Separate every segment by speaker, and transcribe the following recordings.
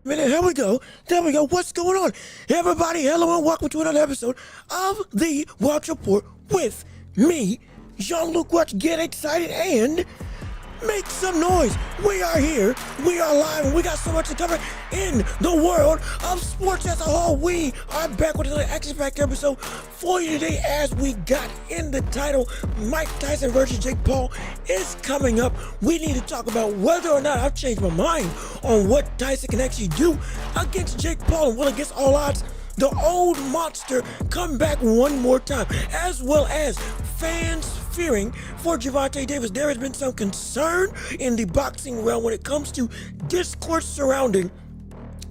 Speaker 1: Minute, here we go. There we go. What's going on? Everybody, hello and welcome to another episode of the Welch Report with me, Jean-Luc Welch. Get excited and make some noise. We are here. We are live and we got so much to cover in the world of sports as a whole. We are back with another action-packed episode for you today. As we got in the title, Mike Tyson versus Jake Paul is coming up. We need to talk about whether or not I've changed my mind on what Tyson can actually do against Jake Paul, and will against all odds the old monster come back one more time, as well as fans fearing for Gervonta Davis. There has been some concern in the boxing realm when it comes to discourse surrounding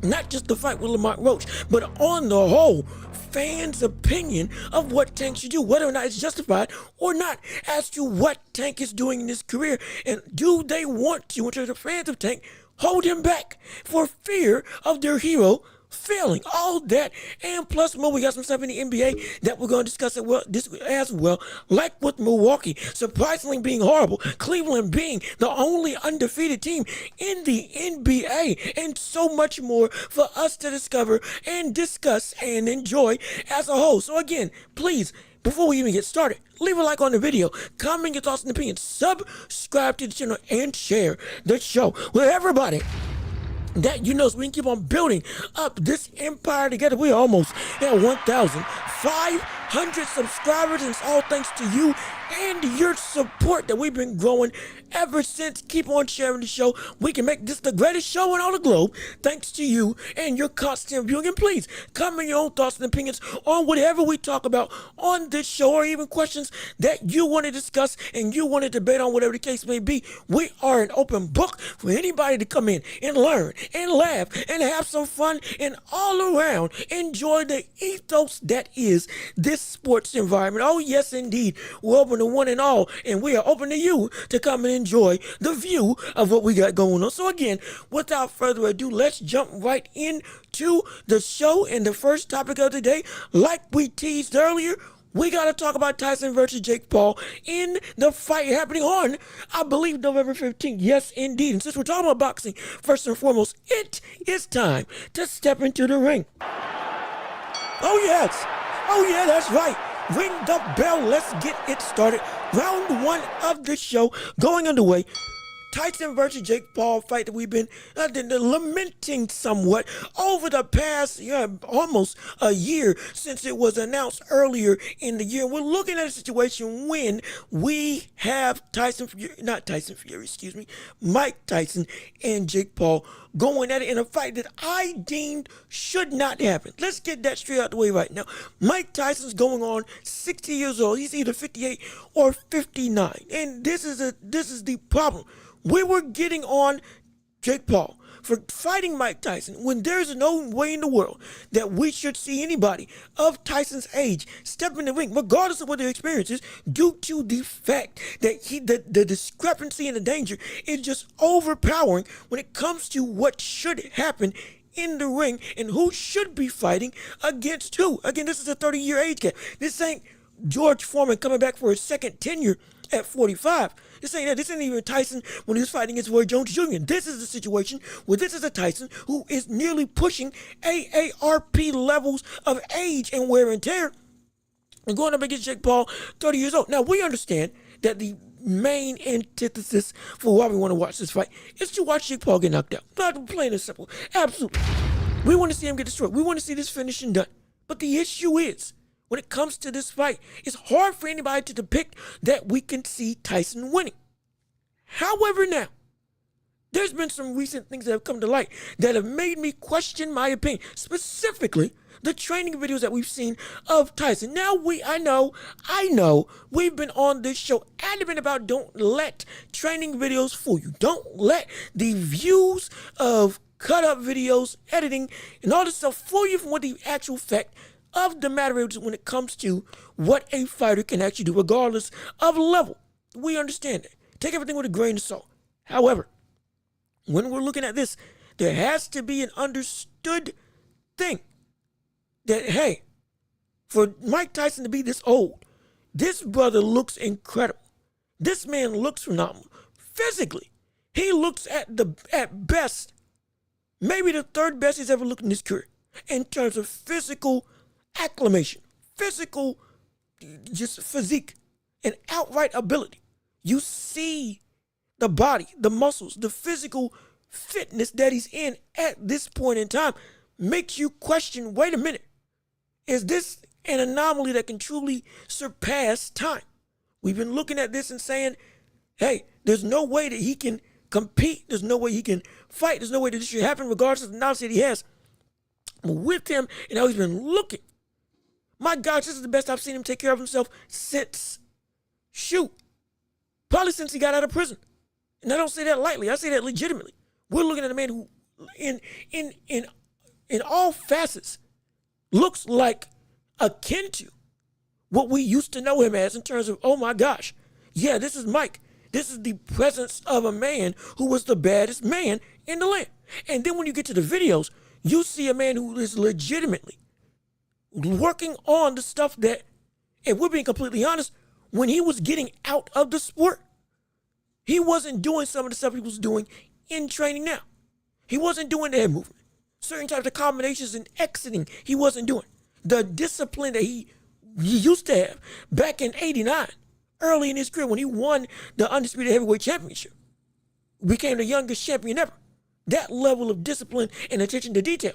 Speaker 1: not just the fight with Welch, but on the whole, fans' opinion of what Tank should do, whether or not it's justified or not, as to what Tank is doing in his career, and do they want to, in terms of fans of Tank, hold him back for fear of their hero failing. All that and plus more. We got some stuff in the NBA that we're going to discuss as well, like with Milwaukee surprisingly being horrible, Cleveland being the only undefeated team in the NBA, and so much more for us to discover and discuss and enjoy as a whole. So again, please, before we even get started, leave a like on the video, comment your thoughts and opinions, subscribe to the channel, and share the show with everybody that you know, so we can keep on building up this empire together. We are almost at 1,500 subscribers, and it's all thanks to you and your support that we've been growing ever since. Keep on sharing the show. We can make this the greatest show in all the globe thanks to you and your constant viewing. And please comment your own thoughts and opinions on whatever we talk about on this show, or even questions that you want to discuss and you want to debate on, whatever the case may be. We are an open book for anybody to come in and learn and laugh and have some fun and all around enjoy the ethos that is this sports environment. Oh yes, indeed. We're open to one and all, and we are open to you to come and enjoy the view of what we got going on. So again, without further ado, let's jump right into the show. And the first topic of the day, like we teased earlier, we got to talk about Tyson versus Jake Paul in the fight happening on, I believe, November 15th. Yes, indeed. And since we're talking about boxing, first and foremost, it is time to step into the ring. Oh, yes. Oh, yeah, that's right. Ring the bell. Let's get it started. Round one of the show going underway. Tyson versus Jake Paul fight that we've been lamenting somewhat over the past almost a year since it was announced earlier in the year. We're looking at a situation when we have Mike Tyson and Jake Paul going at it in a fight that I deemed should not happen. Let's get that straight out the way right now. Mike Tyson's going on 60 years old. He's either 58 or 59. And this is the problem. We were getting on Jake Paul for fighting Mike Tyson when there's no way in the world that we should see anybody of Tyson's age step in the ring, regardless of what their experience is, due to the fact that the discrepancy and the danger is just overpowering when it comes to what should happen in the ring and who should be fighting against who. Again, this is a 30-year age gap. This ain't George Foreman coming back for his second tenure at 45. This ain't even Tyson when he was fighting against Roy Jones Jr. This is the situation where this is a Tyson who is nearly pushing AARP levels of age and wear and tear and going up against Jake Paul, 30 years old. Now, we understand that the main antithesis for why we want to watch this fight is to watch Jake Paul get knocked out. Not plain and simple. Absolutely. We want to see him get destroyed. We want to see this finish and done. But the issue is, when it comes to this fight, it's hard for anybody to depict that we can see Tyson winning. However, now, there's been some recent things that have come to light that have made me question my opinion, specifically the training videos that we've seen of Tyson. Now, I know, we've been on this show adamant about don't let training videos fool you. Don't let the views of cut-up videos, editing, and all this stuff fool you from what the actual fact of the matter is when it comes to what a fighter can actually do, regardless of level. We understand that. Take everything with a grain of salt. However, when we're looking at this, there has to be an understood thing that, hey, for Mike Tyson to be this old, this brother looks incredible. This man looks phenomenal. Physically, he looks at best, maybe the third best he's ever looked in his career in terms of physical acclimation, physical, just physique, and outright ability. You see the body, the muscles, the physical fitness that he's in at this point in time makes you question, wait a minute, is this an anomaly that can truly surpass time? We've been looking at this and saying, hey, there's no way that he can compete. There's no way he can fight. There's no way that this should happen regardless of the knowledge that he has. But with him and how he's been looking, my gosh, this is the best I've seen him take care of himself since, probably since he got out of prison. And I don't say that lightly. I say that legitimately. We're looking at a man who, in all facets, looks like akin to what we used to know him as in terms of, oh my gosh, yeah, this is Mike. This is the presence of a man who was the baddest man in the land. And then when you get to the videos, you see a man who is legitimately working on the stuff that, if we're being completely honest, when he was getting out of the sport, he wasn't doing some of the stuff he was doing in training now. He wasn't doing the head movement. Certain types of combinations and exiting, he wasn't doing. The discipline that he used to have back in '89, early in his career when he won the Undisputed Heavyweight Championship, became the youngest champion ever. That level of discipline and attention to detail.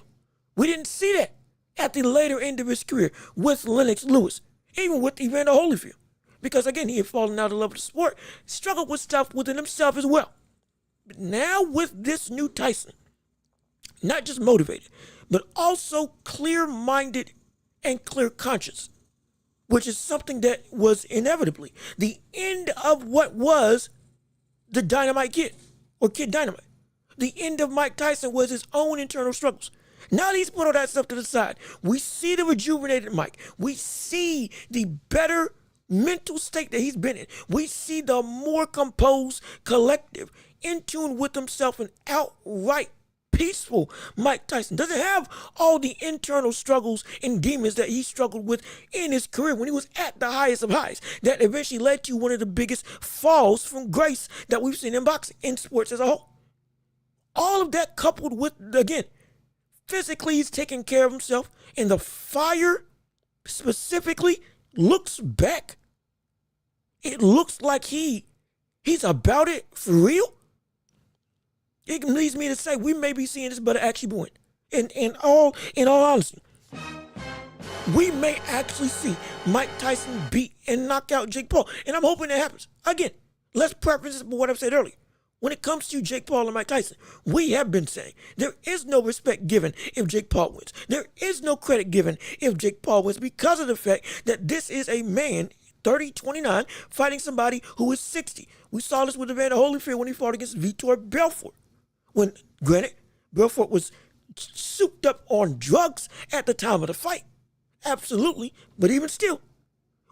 Speaker 1: We didn't see that at the later end of his career with Lennox Lewis, even with Evander Holyfield. Because again, he had fallen out of love with the sport, struggled with stuff within himself as well. But now with this new Tyson, not just motivated, but also clear-minded and clear-conscious, which is something that was inevitably the end of what was the Dynamite Kid, or Kid Dynamite. The end of Mike Tyson was his own internal struggles. Now that he's put all that stuff to the side, we see the rejuvenated Mike. We see the better mental state that he's been in. We see the more composed, collective, in tune with himself, and outright peaceful Mike Tyson. Doesn't have all the internal struggles and demons that he struggled with in his career when he was at the highest of highs, that eventually led to one of the biggest falls from grace that we've seen in boxing, in sports as a whole. All of that coupled with, again, physically he's taking care of himself, and the fire specifically looks back. It looks like he's about it for real. It leads me to say we may be seeing this brother actually born. In all honesty, we may actually see Mike Tyson beat and knock out Jake Paul. And I'm hoping that happens. Again, let's preface this with what I've said earlier. When it comes to Jake Paul and Mike Tyson, we have been saying there is no respect given if Jake Paul wins. There is no credit given if Jake Paul wins because of the fact that this is a man, 30, 29, fighting somebody who is 60. We saw this with Evander Holyfield when he fought against Vitor Belfort. When, granted, Belfort was souped up on drugs at the time of the fight. Absolutely. But even still,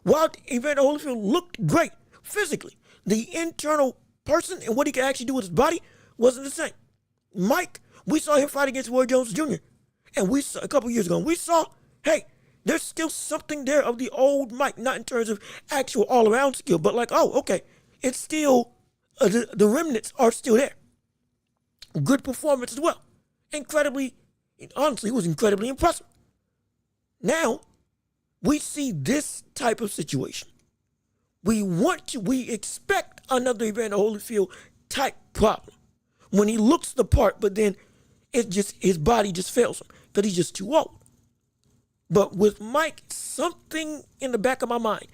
Speaker 1: while Evander Holyfield looked great physically, the internal person and what he could actually do with his body wasn't the same. Mike We saw him fight against Roy Jones Jr. And we saw a couple years ago, we saw, hey, there's still something there of the old Mike, not in terms of actual all-around skill, but like, oh, okay, it's still, the remnants are still there. Good performance as well. Honestly, it was incredibly impressive. Now, we see this type of situation. We expect another Evander Holyfield type problem. When he looks the part, but then his body just fails him because he's just too old. But with Mike, something in the back of my mind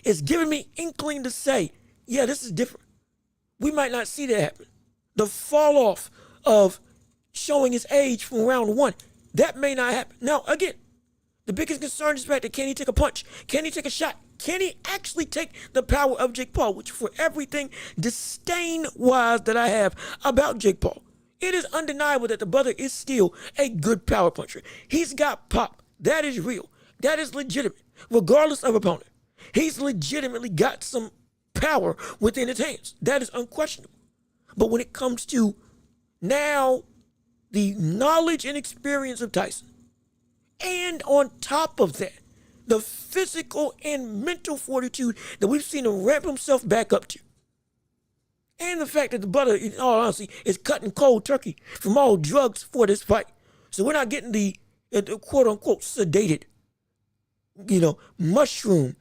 Speaker 1: is giving me inkling to say, yeah, this is different. We might not see that happen. The fall off of showing his age from round one, that may not happen. Now, again, the biggest concern is the fact that can he take a punch? Can he take a shot? Can he actually take the power of Jake Paul? Which, for everything disdain-wise that I have about Jake Paul, it is undeniable that the brother is still a good power puncher. He's got pop. That is real. That is legitimate, regardless of opponent. He's legitimately got some power within his hands. That is unquestionable. But when it comes to now the knowledge and experience of Tyson, and on top of that, the physical and mental fortitude that we've seen him ramp himself back up to, and the fact that the brother, in all honesty, is cutting cold turkey from all drugs for this fight. So we're not getting the quote-unquote sedated, mushroom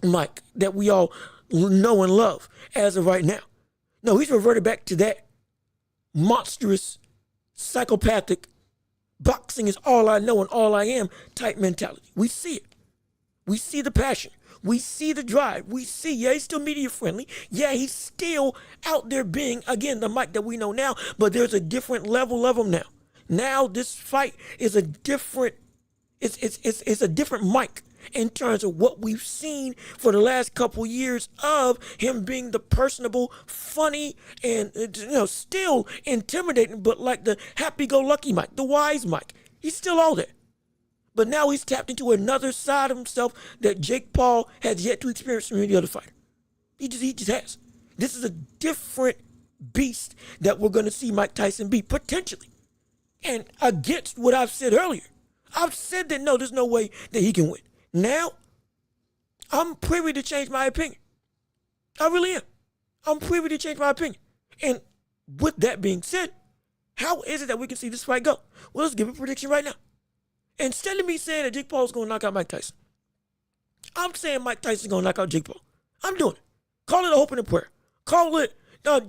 Speaker 1: Mike that we all know and love as of right now. No, he's reverted back to that monstrous, psychopathic, boxing is all I know and all I am type mentality. We see it. We see the passion. We see the drive. We see, yeah, he's still media friendly. Yeah, he's still out there being, again, the Mike that we know now, but there's a different level of him now. Now this fight is a different, it's a different Mike in terms of what we've seen for the last couple years of him being the personable, funny, and still intimidating, but like the happy-go-lucky Mike, the wise Mike. He's still all that. But now he's tapped into another side of himself that Jake Paul has yet to experience from any other fighter. He just has. This is a different beast that we're going to see Mike Tyson be, potentially. And against what I've said earlier, I've said that no, there's no way that he can win. Now, I'm privy to change my opinion. I really am. I'm privy to change my opinion. And with that being said, how is it that we can see this fight go? Well, let's give a prediction right now. Instead of me saying that Jake Paul is going to knock out Mike Tyson, I'm saying Mike Tyson is going to knock out Jake Paul. I'm doing it. Call it a hope and a prayer. Call it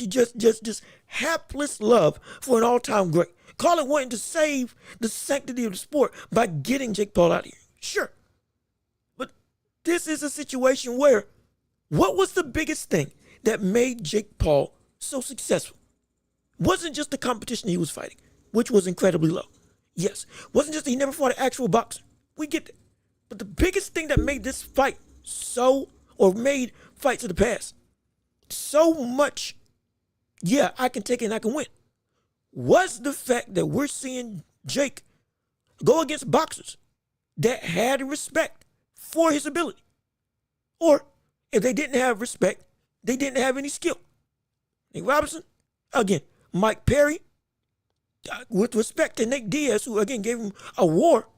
Speaker 1: just hapless love for an all-time great. Call it wanting to save the sanctity of the sport by getting Jake Paul out of here. Sure. But this is a situation where what was the biggest thing that made Jake Paul so successful? Wasn't just the competition he was fighting, which was incredibly low. Yes. Wasn't just that he never fought an actual boxer. We get that. But the biggest thing that made this fight made fights of the past so much, yeah, I can take it and I can win, was the fact that we're seeing Jake go against boxers that had respect for his ability. Or if they didn't have respect, they didn't have any skill. Nate Robinson, again, Mike Perry, with respect to Nate Diaz, who again gave him a war,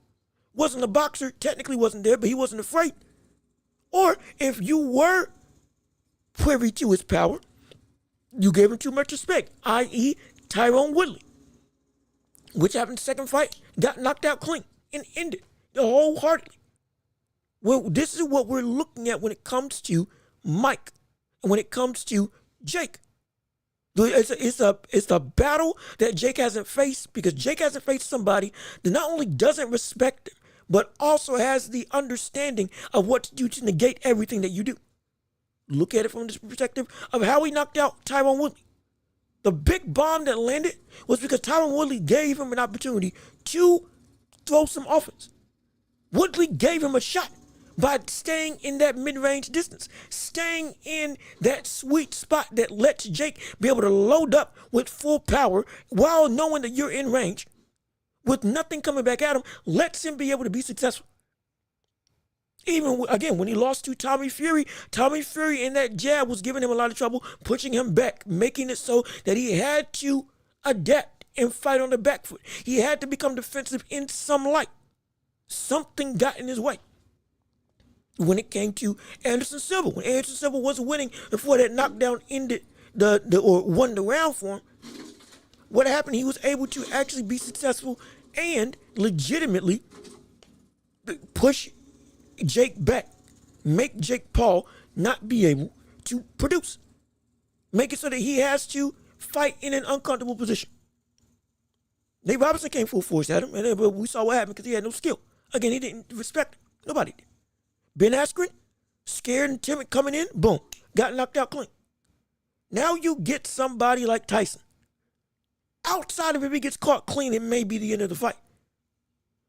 Speaker 1: wasn't a boxer, technically wasn't there, but he wasn't afraid. Or if you were privy to his power, you gave him too much respect, i.e. Tyron Woodley, which happened in the second fight, got knocked out clean and ended wholeheartedly. Well, this is what we're looking at when it comes to Mike and when it comes to Jake. It's a battle that Jake hasn't faced because Jake hasn't faced somebody that not only doesn't respect him, but also has the understanding of what to do to negate everything that you do. Look at it from this perspective of how he knocked out Tyron Woodley. The big bomb that landed was because Tyron Woodley gave him an opportunity to throw some offense. Woodley gave him a shot by staying in that mid-range distance, staying in that sweet spot that lets Jake be able to load up with full power while knowing that you're in range with nothing coming back at him, lets him be able to be successful. Even, again, when he lost to Tommy Fury in that jab was giving him a lot of trouble, pushing him back, making it so that he had to adapt and fight on the back foot. He had to become defensive in some light. Something got in his way. When it came to Anderson Silva, when Anderson Silva was winning before that knockdown ended or won the round for him, what happened? He was able to actually be successful and legitimately push Jake back, make Jake Paul not be able to produce, make it so that he has to fight in an uncomfortable position. Nate Robinson came full force at him, and we saw what happened because he had no skill. Again, he didn't respect him. Nobody did. Ben Askren, scared and timid coming in, boom, got knocked out clean. Now you get somebody like Tyson. Outside of if he gets caught clean, it may be the end of the fight.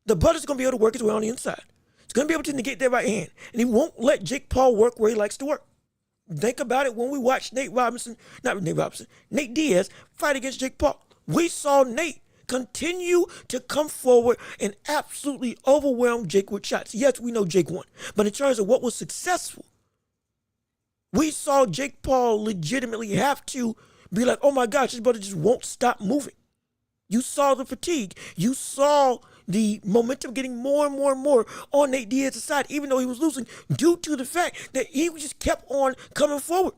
Speaker 1: The brother's going to be able to work his way on the inside. He's going to be able to negate that right hand, and he won't let Jake Paul work where he likes to work. Think about it when we watched Nate Diaz fight against Jake Paul. We saw Nate continue to come forward and absolutely overwhelm Jake with shots. Yes, we know Jake won, but in terms of what was successful, we saw Jake Paul legitimately have to be like, oh my gosh, this brother just won't stop moving. You saw the fatigue. You saw the momentum getting more and more and more on Nate Diaz's side, even though he was losing, due to the fact that he just kept on coming forward,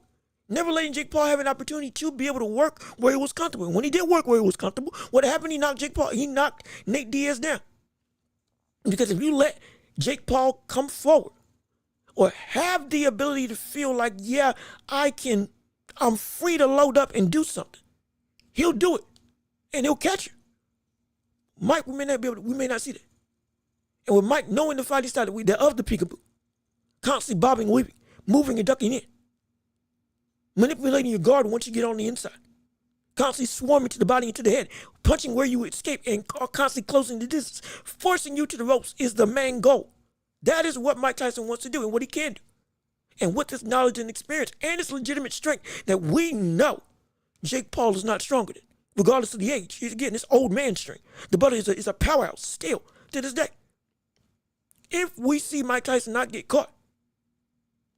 Speaker 1: never letting Jake Paul have an opportunity to be able to work where he was comfortable. And when he did work where he was comfortable, what happened? He knocked Nate Diaz down. Because if you let Jake Paul come forward or have the ability to feel like, yeah, I'm free to load up and do something, he'll do it and he'll catch you. Mike, we may not see that. And with Mike knowing the fighting style of the peekaboo, constantly bobbing, weaving, moving and ducking in, manipulating your guard once you get on the inside, constantly swarming to the body and to the head, punching where you escape and constantly closing the distance, forcing you to the ropes is the main goal. That is what Mike Tyson wants to do and what he can do. And with this knowledge and experience and this legitimate strength that we know Jake Paul is not stronger than, regardless of the age. He's getting this old man strength. The brother is a powerhouse still to this day. If we see Mike Tyson not get caught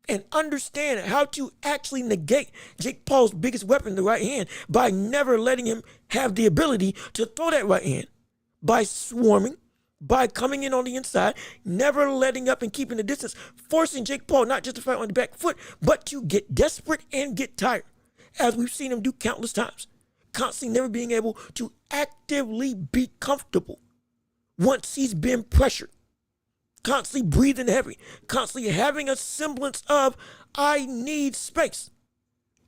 Speaker 1: and understand how to actually negate Jake Paul's biggest weapon, the right hand, by never letting him have the ability to throw that right hand, by swarming, by coming in on the inside, never letting up and keeping the distance, forcing Jake Paul not just to fight on the back foot, but to get desperate and get tired, as we've seen him do countless times. Constantly never being able to actively be comfortable once he's been pressured. Constantly breathing heavy. Constantly having a semblance of, I need space.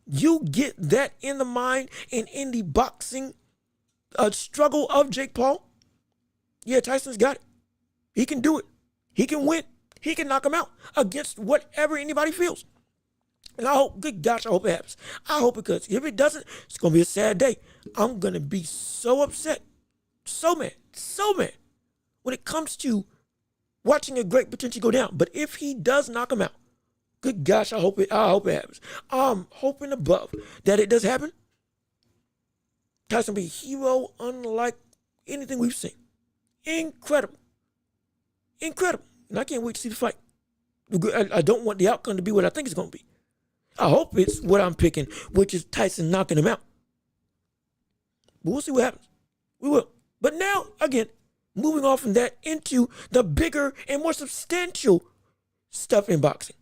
Speaker 1: You get that in the mind and in the boxing struggle of Jake Paul. Yeah, Tyson's got it. He can do it. He can win. He can knock him out against whatever anybody feels. And I hope, good gosh, I hope it happens. I hope, because if it doesn't, it's going to be a sad day. I'm going to be so upset, so mad when it comes to watching a great potential go down. But if he does knock him out, good gosh, I hope it happens. I'm hoping above that it does happen. Tyson will be a hero unlike anything we've seen. Incredible. And I can't wait to see the fight. I don't want the outcome to be what I think it's going to be. I hope it's what I'm picking, which is Tyson knocking him out. But we'll see what happens. We will. But now, again, moving on from that into the bigger and more substantial stuff in boxing.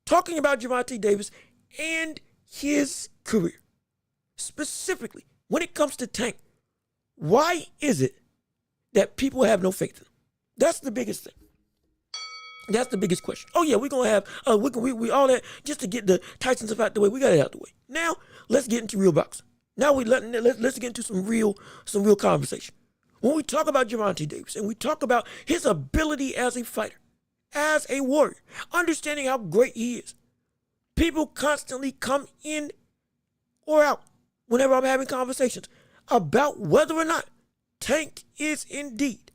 Speaker 1: Talking about Gervonta Davis and his career. Specifically, when it comes to Tank, why is it that people have no faith in him? That's the biggest thing. That's the biggest question. Oh yeah, we're gonna have we all that just to get the Tyson stuff out the way. We got it out the way. Now let's get into real boxing. Now let's get into some real conversation. When we talk about Gervonta Davis and we talk about his ability as a fighter, as a warrior, understanding how great he is, people constantly come in or out whenever I'm having conversations about whether or not Tank is indeed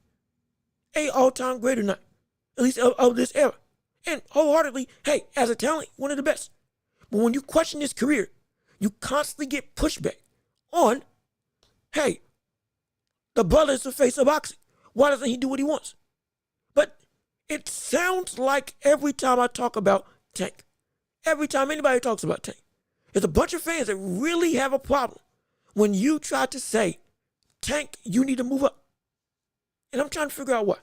Speaker 1: a all-time great or not. At least of this era. And wholeheartedly, hey, as a talent, one of the best. But when you question his career, you constantly get pushback on, hey, the brother is the face of boxing. Why doesn't he do what he wants? But it sounds like every time I talk about Tank, every time anybody talks about Tank, there's a bunch of fans that really have a problem when you try to say Tank, you need to move up. And I'm trying to figure out why.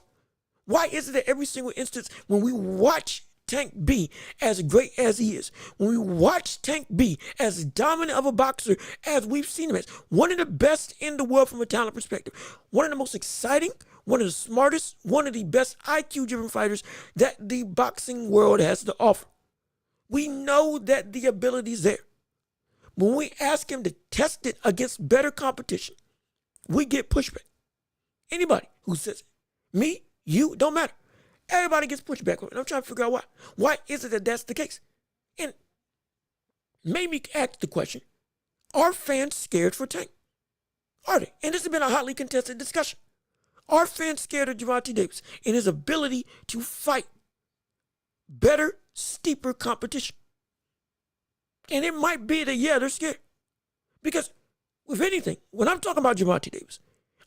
Speaker 1: Why is it that every single instance when we watch Tank B as great as he is, when we watch Tank B as dominant of a boxer as we've seen him as, one of the best in the world from a talent perspective, one of the most exciting, one of the smartest, one of the best IQ-driven fighters that the boxing world has to offer. We know that the ability is there. When we ask him to test it against better competition, we get pushback. Anybody who says it, me, you, don't matter. Everybody gets pushback on it. And I'm trying to figure out why. Why is it that that's the case? And made me ask the question, are fans scared for Tank? Are they? And this has been a hotly contested discussion. Are fans scared of Gervonta Davis and his ability to fight better, steeper competition? And it might be that, yeah, they're scared. Because, if anything, when I'm talking about Gervonta Davis,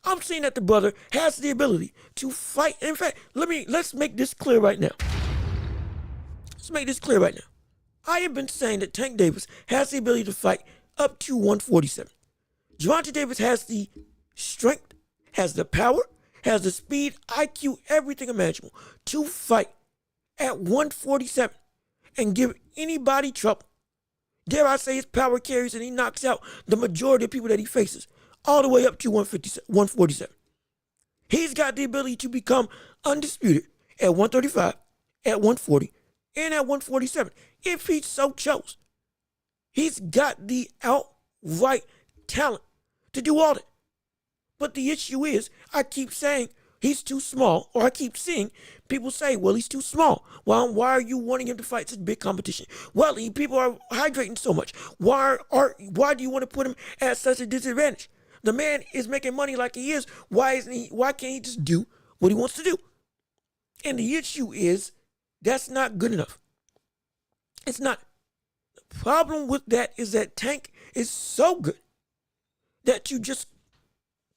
Speaker 1: I'm saying that the brother has the ability to fight. In fact, let's make this clear right now. Let's make this clear right now. I have been saying that Tank Davis has the ability to fight up to 147. Gervonta Davis has the strength, has the power, has the speed, IQ, everything imaginable to fight at 147 and give anybody trouble. Dare I say his power carries and he knocks out the majority of people that he faces all the way up to 147. He's got the ability to become undisputed at 135, at 140, and at 147 if he so chose. He's got the outright talent to do all that. But the issue is, I keep saying he's too small, or I keep seeing people say, well, he's too small. Well, why are you wanting him to fight such big competition? Well, people are hydrating so much. Why do you want to put him at such a disadvantage? The man is making money like he is. Why can't he just do what he wants to do? And the issue is, that's not good enough. It's not. The problem with that is that Tank is so good that you just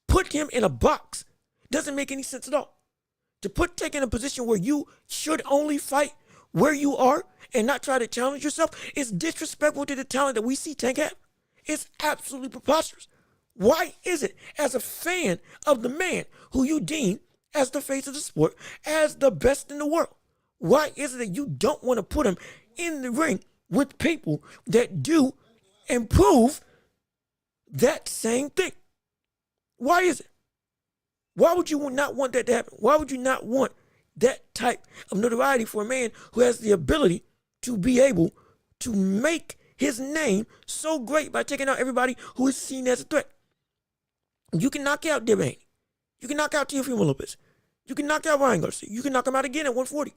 Speaker 1: put him in a box. Doesn't make any sense at all. To put Tank in a position where you should only fight where you are and not try to challenge yourself is disrespectful to the talent that we see Tank have. It's absolutely preposterous. Why is it, as a fan of the man who you deem as the face of the sport, as the best in the world, why is it that you don't want to put him in the ring with people that do and prove that same thing? Why is it? Why would you not want that to happen? Why would you not want that type of notoriety for a man who has the ability to be able to make his name so great by taking out everybody who is seen as a threat? You can knock out Devane. You can knock out Teofimo Lopez. You can knock out Ryan Garcia. You can knock him out again at 140.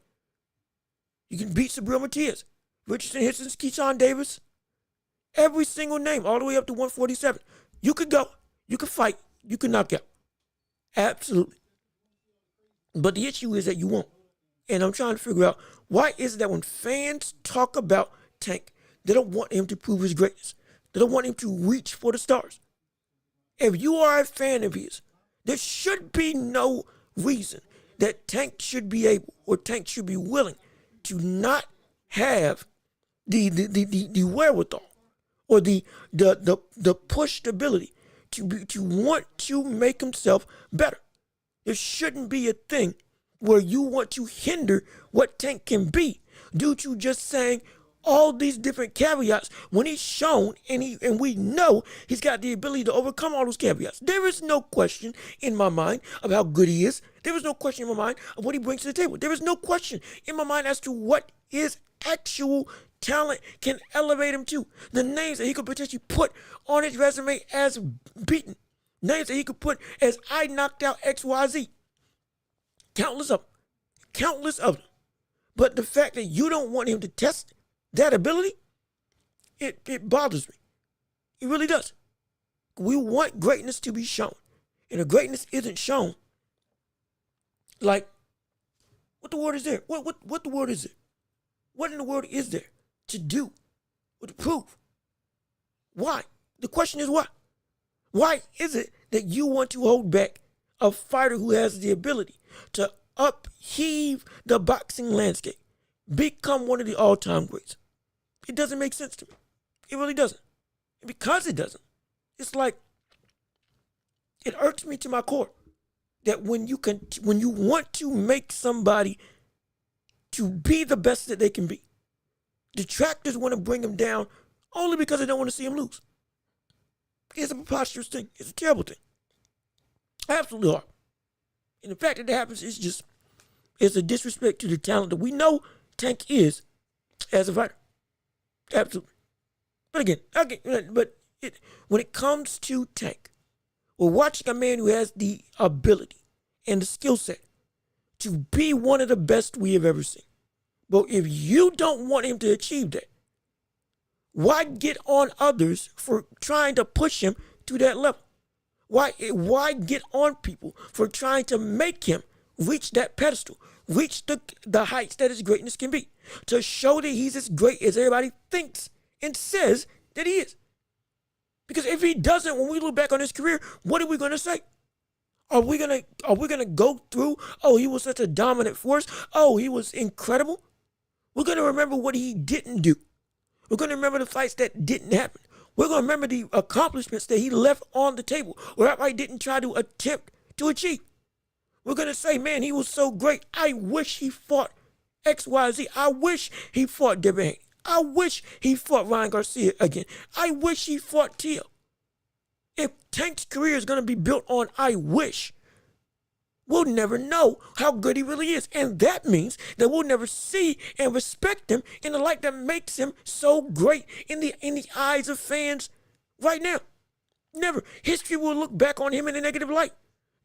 Speaker 1: You can beat Sabril Matias, Richardson Hitchens, Keyshawn Davis. Every single name, all the way up to 147. You could go. You could fight. You could knock out. Absolutely. But the issue is that you won't. And I'm trying to figure out, why is it that when fans talk about Tank, they don't want him to prove his greatness. They don't want him to reach for the stars. If you are a fan of his, there should be no reason that Tank should be able, or Tank should be willing to not have the wherewithal or the pushed ability to want to make himself better. There shouldn't be a thing where you want to hinder what Tank can be due to just saying all these different caveats when he's shown and we know he's got the ability to overcome all those caveats. There is no question in my mind of how good he is. There is no question in my mind of what he brings to the table. There is no question in my mind as to what his actual talent can elevate him to. The names that he could potentially put on his resume as beaten. Names that he could put as I knocked out XYZ. Countless of them. Countless of them. But the fact that you don't want him to test that ability, it bothers me. It really does. We want greatness to be shown. And if greatness isn't shown, like, what the word is there? What the word is there? What in the world is there to do or to prove? Why? The question is why? Why is it that you want to hold back a fighter who has the ability to upheave the boxing landscape, become one of the all-time greats? It doesn't make sense to me. It really doesn't. And because it doesn't, it's like It irks me to my core that when you want to make somebody to be the best that they can be, detractors want to bring them down only because they don't want to see him lose. It's a preposterous thing. It's a terrible thing. Absolutely hard. And the fact that it happens is it's a disrespect to the talent that we know Tank is as a fighter. Absolutely. But when it comes to Tank, we're watching a man who has the ability and the skill set to be one of the best we have ever seen. But if you don't want him to achieve that, why get on others for trying to push him to that level? Why get on people for trying to make him reach that pedestal, reach the heights that his greatness can be, to show that he's as great as everybody thinks and says that he is? Because if he doesn't, when we look back on his career, what are we going to say? Are we gonna go through, oh, he was such a dominant force, oh, he was incredible? We're going to remember what he didn't do. We're going to remember the fights that didn't happen. We're going to remember the accomplishments that he left on the table or outright didn't try to attempt to achieve. We're going to say, man, he was so great. I wish he fought XYZ. I wish he fought Devin Haney. I wish he fought Ryan Garcia again. I wish he fought Tio. If Tank's career is going to be built on I wish, we'll never know how good he really is. And that means that we'll never see and respect him in the light that makes him so great in the eyes of fans right now. Never. History will look back on him in a negative light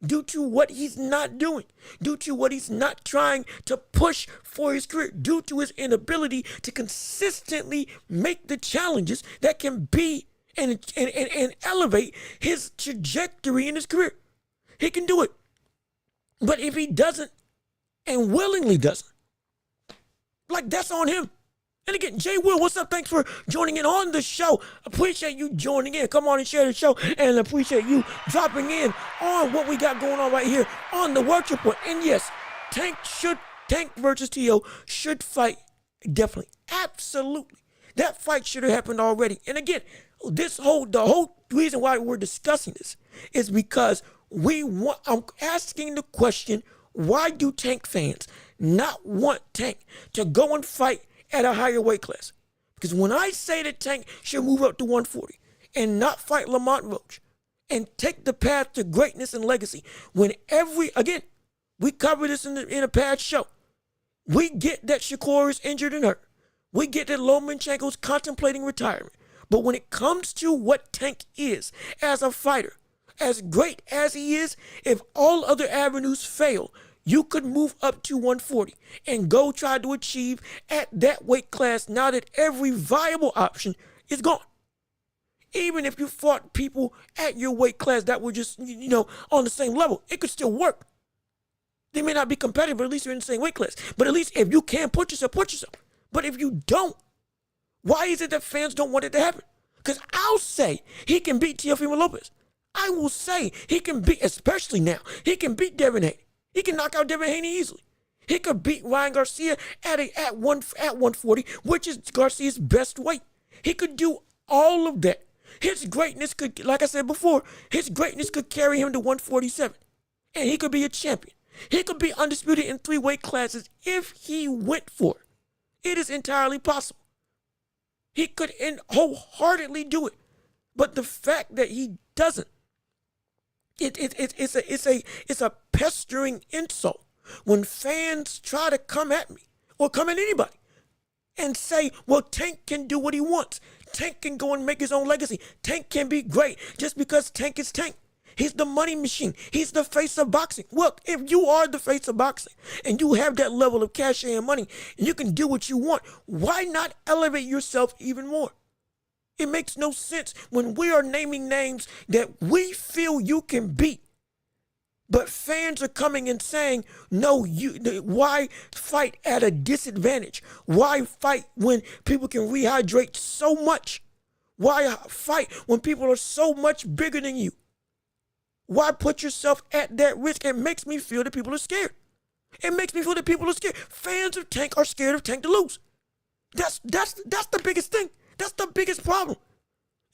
Speaker 1: due to what he's not doing, due to what he's not trying to push for his career, due to his inability to consistently make the challenges that can be and elevate his trajectory in his career. He can do it. But if he doesn't and willingly doesn't, like, that's on him. And again, Jay Will, what's up? Thanks for joining in on the show. Appreciate you joining in. Come on and share the show, and appreciate you dropping in on what we got going on right here on the Welch Report. And yes, Tank versus Tio should fight, definitely, absolutely. That fight should have happened already. And again, the whole reason why we're discussing this is because I'm asking the question, why do Tank fans not want Tank to go and fight at a higher weight class? Because when I say that Tank should move up to 140 and not fight Lamont Roach and take the path to greatness and legacy, when again, we covered this in a past show. We get that Shakur is injured and hurt. We get that Lomachenko's contemplating retirement. But when it comes to what Tank is as a fighter, as great as he is, if all other avenues fail, you could move up to 140 and go try to achieve at that weight class now that every viable option is gone. Even if you fought people at your weight class that were just, on the same level, it could still work. They may not be competitive, but at least you're in the same weight class. But at least if you can put yourself. But if you don't, why is it that fans don't want it to happen? Because I'll say he can beat Teofimo Lopez. I will say he can beat, especially now, he can beat Devin Haney. He can knock out Devin Haney easily. He could beat Ryan Garcia at 140, which is Garcia's best weight. He could do all of that. His greatness could, like I said before, his greatness could carry him to 147. And he could be a champion. He could be undisputed in 3 weight classes if he went for it. It is entirely possible. He could wholeheartedly do it. But the fact that he doesn't, it's a pestering insult when fans try to come at me or come at anybody and say, well, Tank can do what he wants. Tank can go and make his own legacy. Tank can be great just because Tank is Tank. He's the money machine. He's the face of boxing. Look, if you are the face of boxing and you have that level of cachet and money and you can do what you want, why not elevate yourself even more? It makes no sense when we are naming names that we feel you can beat. But fans are coming and saying, no, why fight at a disadvantage? Why fight when people can rehydrate so much? Why fight when people are so much bigger than you? Why put yourself at that risk? It makes me feel that people are scared. It makes me feel that people are scared. Fans of Tank are scared of Tank to lose. That's the biggest thing. That's the biggest problem.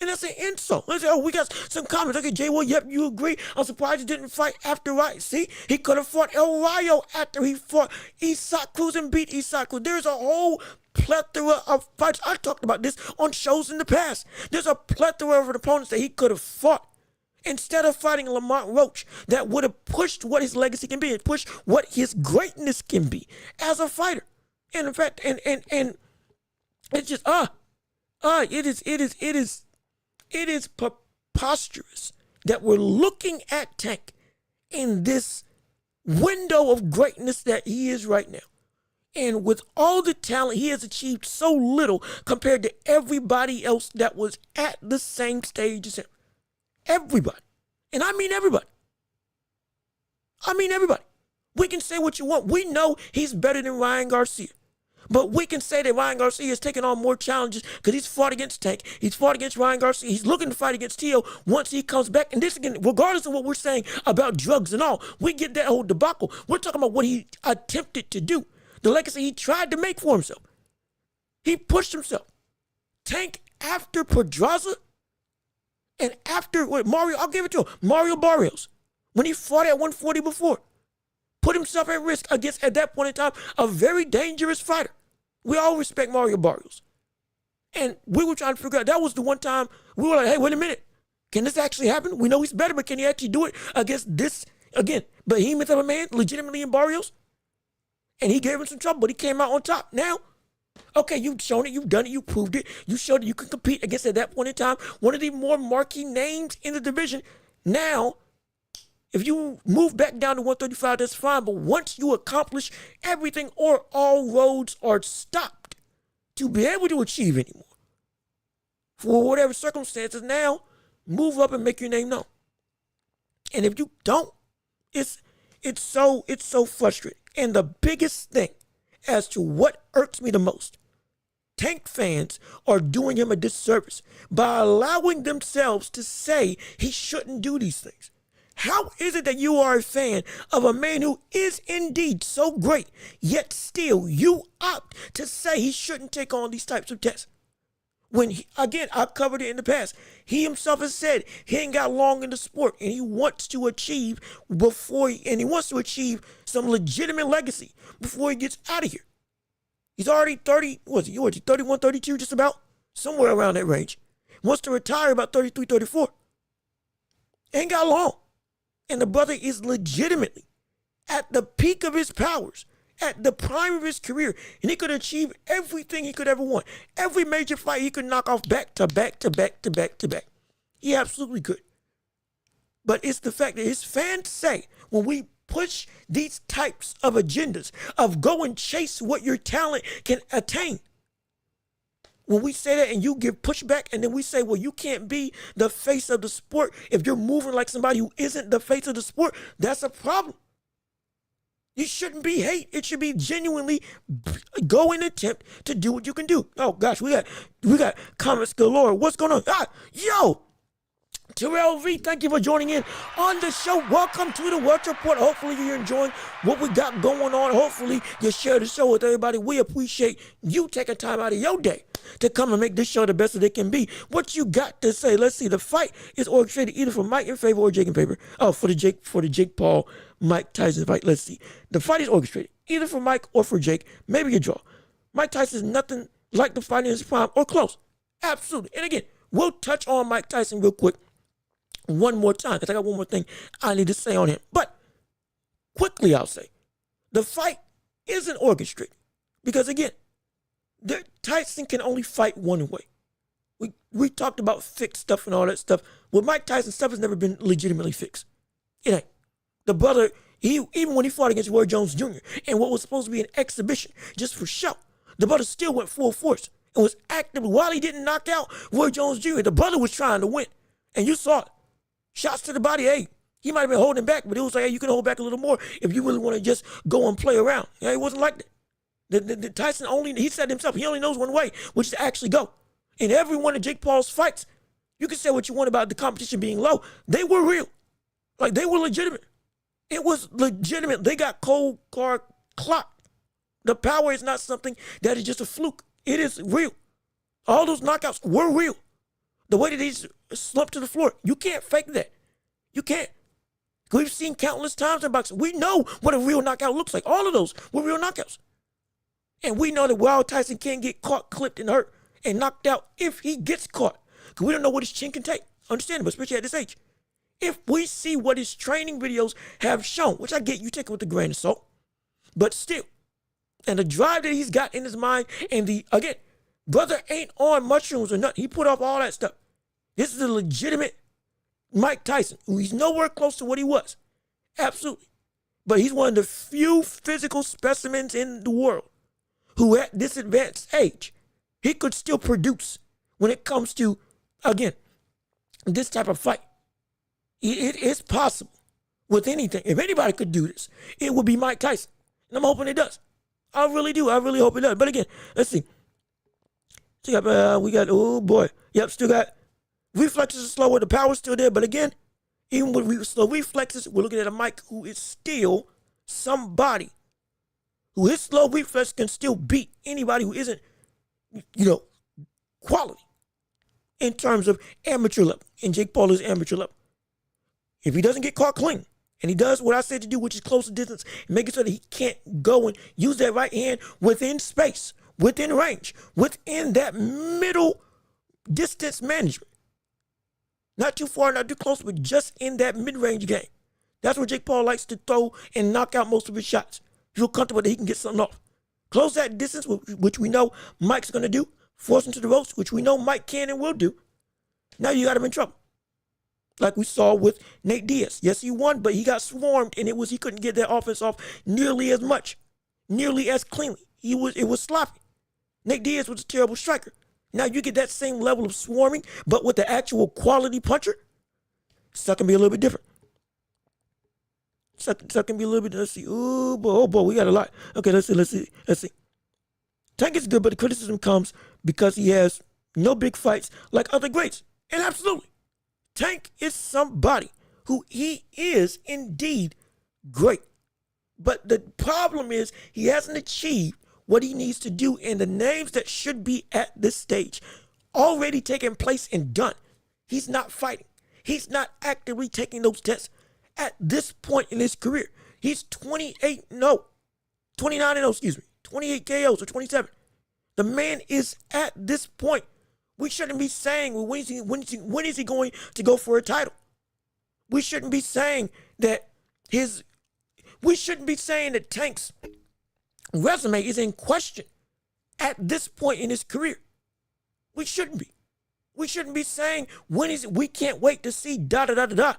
Speaker 1: And that's an insult. I say, oh, we got some comments. Okay, Jay, well, yep, you agree. I'm surprised he didn't fight after Riot. See, he could have fought El Rayo after he fought Isaac Cruz and beat Isaac Cruz. There's a whole plethora of fights. I talked about this on shows in the past. There's a plethora of opponents that he could have fought. Instead of fighting Lamont Roach, that would have pushed what his legacy can be and pushed what his greatness can be as a fighter. And in fact, and it's just it is preposterous that we're looking at Tank in this window of greatness that he is right now. And with all the talent, he has achieved so little compared to everybody else that was at the same stage as him. Everybody. And I mean everybody. I mean everybody. We can say what you want. We know he's better than Ryan Garcia. But we can say that Ryan Garcia has taken on more challenges because he's fought against Tank. He's fought against Ryan Garcia. He's looking to fight against Tio once he comes back. And this again, regardless of what we're saying about drugs and all, we get that whole debacle. We're talking about what he attempted to do. The legacy he tried to make for himself. He pushed himself. Tank after Pedraza and after Mario, I'll give it to him, Mario Barrios, when he fought at 140 before, put himself at risk against, at that point in time, a very dangerous fighter. We all respect Mario Barrios. And we were trying to figure out, that was the one time we were like, hey, wait a minute. Can this actually happen? We know he's better, but can he actually do it against this, again, behemoth of a man, legitimately in Barrios? And he gave him some trouble, but he came out on top. Now, okay, you've shown it, you've done it, you proved it. You showed that you can compete against, at that point in time, one of the more marquee names in the division. Now, if you move back down to 135, that's fine. But once you accomplish everything or all roads are stopped to be able to achieve anymore, for whatever circumstances, now move up and make your name known. And if you don't, it's so frustrating. And the biggest thing as to what irks me the most, Tank fans are doing him a disservice by allowing themselves to say he shouldn't do these things. How is it that you are a fan of a man who is indeed so great, yet still you opt to say he shouldn't take on these types of tests? When, again, I've covered it in the past, he himself has said he ain't got long in the sport and he wants to achieve some legitimate legacy before he gets out of here. He's already 30, was he 31, 32, just about? Somewhere around that range. Wants to retire about 33, 34. Ain't got long. And the brother is legitimately at the peak of his powers, at the prime of his career, and he could achieve everything he could ever want. Every major fight he could knock off back to back to back to back to back. He absolutely could. But it's the fact that his fans say, when we push these types of agendas of go and chase what your talent can attain, when we say that and you give pushback and then we say, well, you can't be the face of the sport if you're moving like somebody who isn't the face of the sport, that's a problem. You shouldn't be hate. It should be genuinely go and attempt to do what you can do. Oh gosh, we got comments galore. What's going on? Yo, Terrell V, thank you for joining in on the show. Welcome to the Welch Report. Hopefully you're enjoying what we got going on. Hopefully you share the show with everybody. We appreciate you taking time out of your day to come and make this show the best that it can be. What you got to say? Let's see. The fight is orchestrated either for Mike in favor or Jake in favor. Oh, for the Jake Paul, Mike Tyson fight. Let's see. The fight is orchestrated either for Mike or for Jake. Maybe a draw. Mike Tyson is nothing like the fight in his prime or close. Absolutely. And again, we'll touch on Mike Tyson real quick one more time because I got one more thing I need to say on him. But quickly, I'll say the fight isn't orchestrated because again, Tyson can only fight one way. We talked about fixed stuff and all that stuff. With Mike Tyson, stuff has never been legitimately fixed. It ain't. The brother, even when he fought against Roy Jones Jr. and what was supposed to be an exhibition just for show, the brother still went full force and was actively, while he didn't knock out Roy Jones Jr., the brother was trying to win. And you saw it. Shots to the body, hey, he might have been holding back, but it was like, hey, you can hold back a little more if you really want to just go and play around. Yeah, it wasn't like that. The Tyson he said himself, he only knows one way, which is to actually go. In every one of Jake Paul's fights, you can say what you want about the competition being low. They were real. Like, they were legitimate. It was legitimate. They got cold card clock. The power is not something that is just a fluke. It is real. All those knockouts were real. The way that he's slumped to the floor, you can't fake that. You can't. We've seen countless times in boxing. We know what a real knockout looks like. All of those were real knockouts. And we know that Wild Tyson can't get caught, clipped, and hurt and knocked out if he gets caught. Because we don't know what his chin can take. Understandable, especially at this age. If we see what his training videos have shown, which I get, you take it with a grain of salt, but still, and the drive that he's got in his mind, and again, brother ain't on mushrooms or nothing. He put off all that stuff. This is a legitimate Mike Tyson, who he's nowhere close to what he was. Absolutely. But he's one of the few physical specimens in the world who at this advanced age, he could still produce when it comes to, again, this type of fight. It is possible with anything. If anybody could do this, it would be Mike Tyson. And I'm hoping it does. I really do. I really hope it does. But again, let's see. We got, oh boy. Yep, still got reflexes are slower. The power's still there. But again, even with slow reflexes, we're looking at a Mike who is still somebody who his slow reflex can still beat anybody who isn't, quality in terms of amateur level. And Jake Paul is amateur level. If he doesn't get caught clean, and he does what I said to do, which is close the distance, making sure that he can't go and use that right hand within space, within range, within that middle distance management. Not too far, not too close, but just in that mid-range game. That's where Jake Paul likes to throw and knock out most of his shots. Feel comfortable that he can get something off. Close that distance, which we know Mike's going to do. Force him to the ropes, which we know Mike can and will do. Now you got him in trouble. Like we saw with Nate Diaz. Yes, he won, but he got swarmed, and he couldn't get that offense off nearly as much, nearly as cleanly. It was sloppy. Nate Diaz was a terrible striker. Now you get that same level of swarming, but with the actual quality puncher, stuff can be a little bit different. Stuff can be a little bit, let's see. Oh boy, we got a lot. Okay, let's see. Tank is good, but the criticism comes because he has no big fights like other greats. And absolutely, Tank is somebody who he is indeed great. But the problem is he hasn't achieved what he needs to do, and the names that should be at this stage already taken place and done. He's not fighting. He's not actively taking those tests at this point in his career. He's 28-0, 29-0, 28 KOs or 27. The man is at this point. We shouldn't be saying, well, when is he going to go for a title? We shouldn't be saying that Tank's resume is in question at this point in his career. We shouldn't be. We shouldn't be saying, we can't wait to see da-da-da-da-da.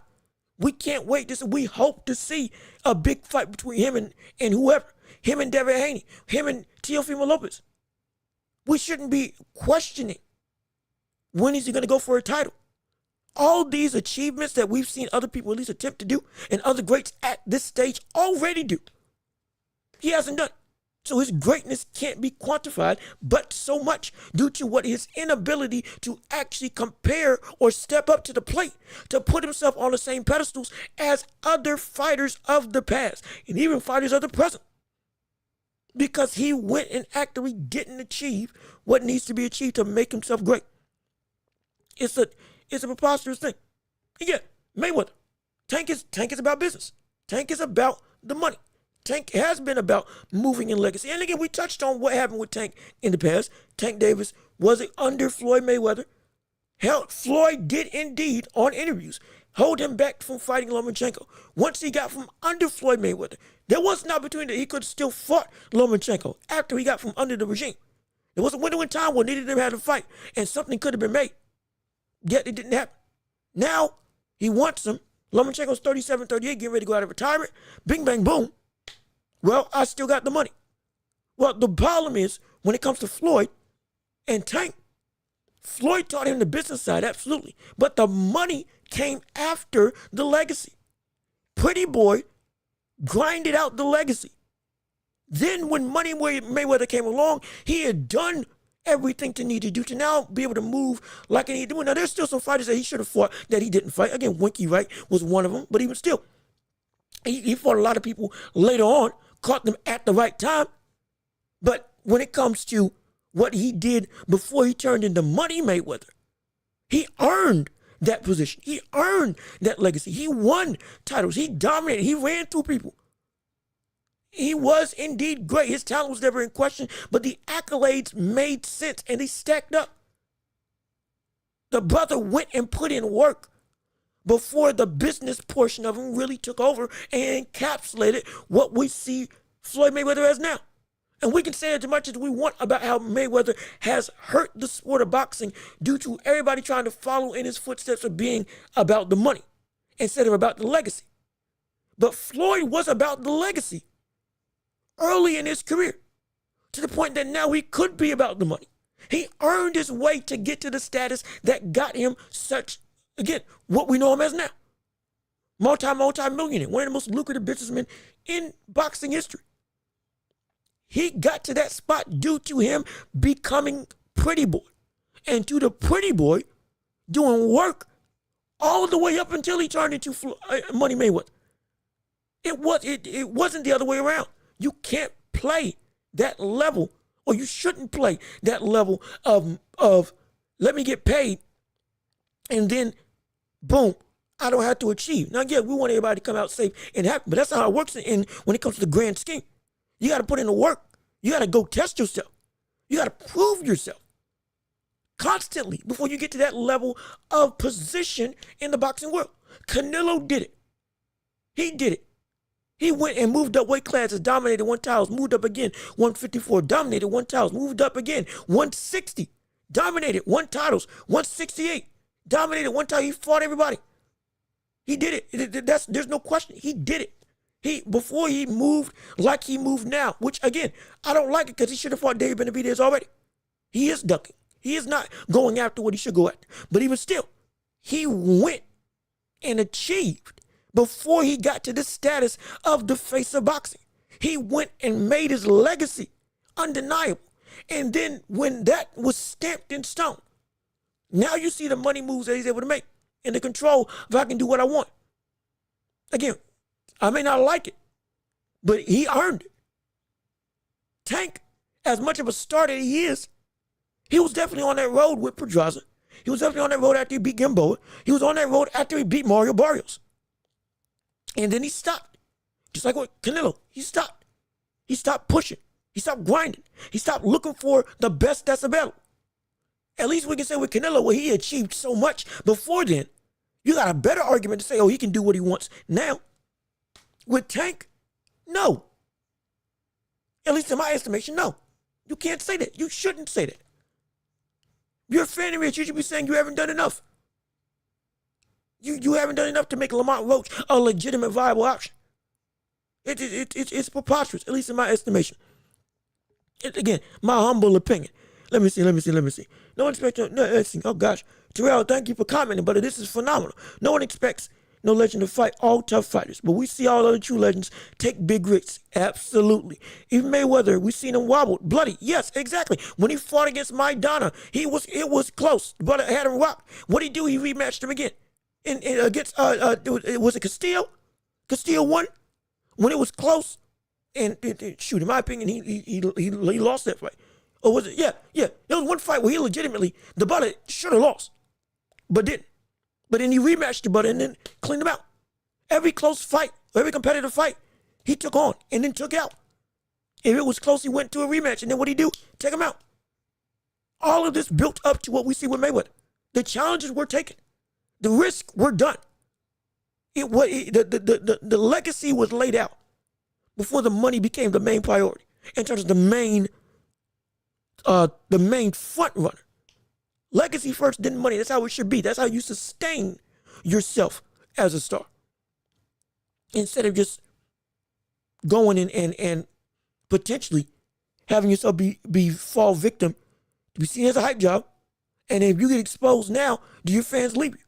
Speaker 1: We can't wait to see, we hope to see a big fight between him and whoever. Him and Devin Haney, him and Teofimo Lopez. We shouldn't be questioning when is he going to go for a title. All these achievements that we've seen other people at least attempt to do and other greats at this stage already do. He hasn't done. So his greatness can't be quantified, but so much due to what his inability to actually compare or step up to the plate to put himself on the same pedestals as other fighters of the past and even fighters of the present. Because he went and actively didn't achieve what needs to be achieved to make himself great. It's a preposterous thing. Again, Mayweather. Tank is about business. Tank is about the money. Tank has been about moving in legacy. And again, we touched on what happened with Tank in the past. Tank Davis was under Floyd Mayweather. Hell, Floyd did indeed, on interviews, hold him back from fighting Lomachenko. Once he got from under Floyd Mayweather, there was an opportunity that he could have still fought Lomachenko after he got from under the regime. There was a window in time where neither of them had to fight, and something could have been made. Yet it didn't happen. Now, he wants him. Lomachenko's 37, 38, getting ready to go out of retirement. Bing, bang, boom. Well, I still got the money. Well, the problem is, when it comes to Floyd and Tank, Floyd taught him the business side, absolutely. But the money came after the legacy. Pretty Boy grinded out the legacy. Then when Money Mayweather came along, he had done everything to need to do to now be able to move like he needed to. Now, there's still some fighters that he should have fought that he didn't fight. Again, Winky Wright was one of them, but even still, he fought a lot of people later on, caught them at the right time. But when it comes to what he did before he turned into Money Mayweather, He earned that position. He earned that legacy. He won titles. He dominated. He ran through people. He was indeed great. His talent was never in question, but the accolades made sense and they stacked up. The brother went and put in work before the business portion of him really took over and encapsulated what we see Floyd Mayweather as now. And we can say as much as we want about how Mayweather has hurt the sport of boxing due to everybody trying to follow in his footsteps of being about the money instead of about the legacy. But Floyd was about the legacy early in his career, to the point that now he could be about the money. He earned his way to get to the status that got him such, again, what we know him as now. Multi-millionaire, one of the most lucrative businessmen in boxing history. He got to that spot due to him becoming Pretty Boy. And to the Pretty Boy doing work all the way up until he turned into Money Mayweather. It wasn't the other way around. You can't play that level, or you shouldn't play that level of let me get paid and then boom, I don't have to achieve. Now, yeah, we want everybody to come out safe and happy, but that's not how it works when it comes to the grand scheme. You got to put in the work. You got to go test yourself. You got to prove yourself constantly before you get to that level of position in the boxing world. Canelo did it. He did it. He went and moved up weight classes, dominated 1 titles, moved up again, 154, dominated 1 titles, moved up again, 160, dominated 1 titles, 168, dominated 1 title. He fought everybody. He did it. There's no question. He did it. Before he moved like he moved now, which again, I don't like it because he should have fought David Benavidez already. He is ducking. He is not going after what he should go after. But even still, he went and achieved before he got to the status of the face of boxing. He went and made his legacy undeniable. And then when that was stamped in stone, now you see the money moves that he's able to make and the control if I can do what I want. Again, I may not like it, but he earned it. Tank, as much of a star that he is, he was definitely on that road with Pedraza. He was definitely on that road after he beat Gamboa. He was on that road after he beat Mario Barrios. And then he stopped. Just like with Canelo, he stopped. He stopped pushing. He stopped grinding. He stopped looking for the best that's available. At least we can say with Canelo, where he achieved so much before then, you got a better argument to say, oh, he can do what he wants now. With Tank, no. At least in my estimation, no. You can't say that. You shouldn't say that. You're a fan of it. You should be saying you haven't done enough. You haven't done enough to make Lamont Roach a legitimate, viable option. It's preposterous, at least in my estimation. Again, my humble opinion. Let me see. No one expects, oh gosh. Terrell, thank you for commenting, but this is phenomenal. No one expects no legend to fight all tough fighters, but we see all other true legends take big risks. Absolutely. Even Mayweather, we seen him wobble, bloody. Yes, exactly. When he fought against Maidana, it was close. The brother had him rocked. What did he do? He rematched him again. Against was it Castillo? Castillo won when it was close. And shoot, in my opinion, he lost that fight. Or was it? Yeah. There was one fight where he legitimately, the brother should have lost, but didn't. But then he rematched the brother and then cleaned him out. Every close fight, every competitive fight, he took on and then took out. If it was close, he went to a rematch, and then what'd he do? Take him out. All of this built up to what we see with Mayweather. The challenges were taken. The risks were done. The legacy was laid out before the money became the main priority in terms of the main front runner. Legacy first, then money. That's how it should be. That's how you sustain yourself as a star. Instead of just going and potentially having yourself fall victim to be seen as a hype job. And if you get exposed now, do your fans leave you?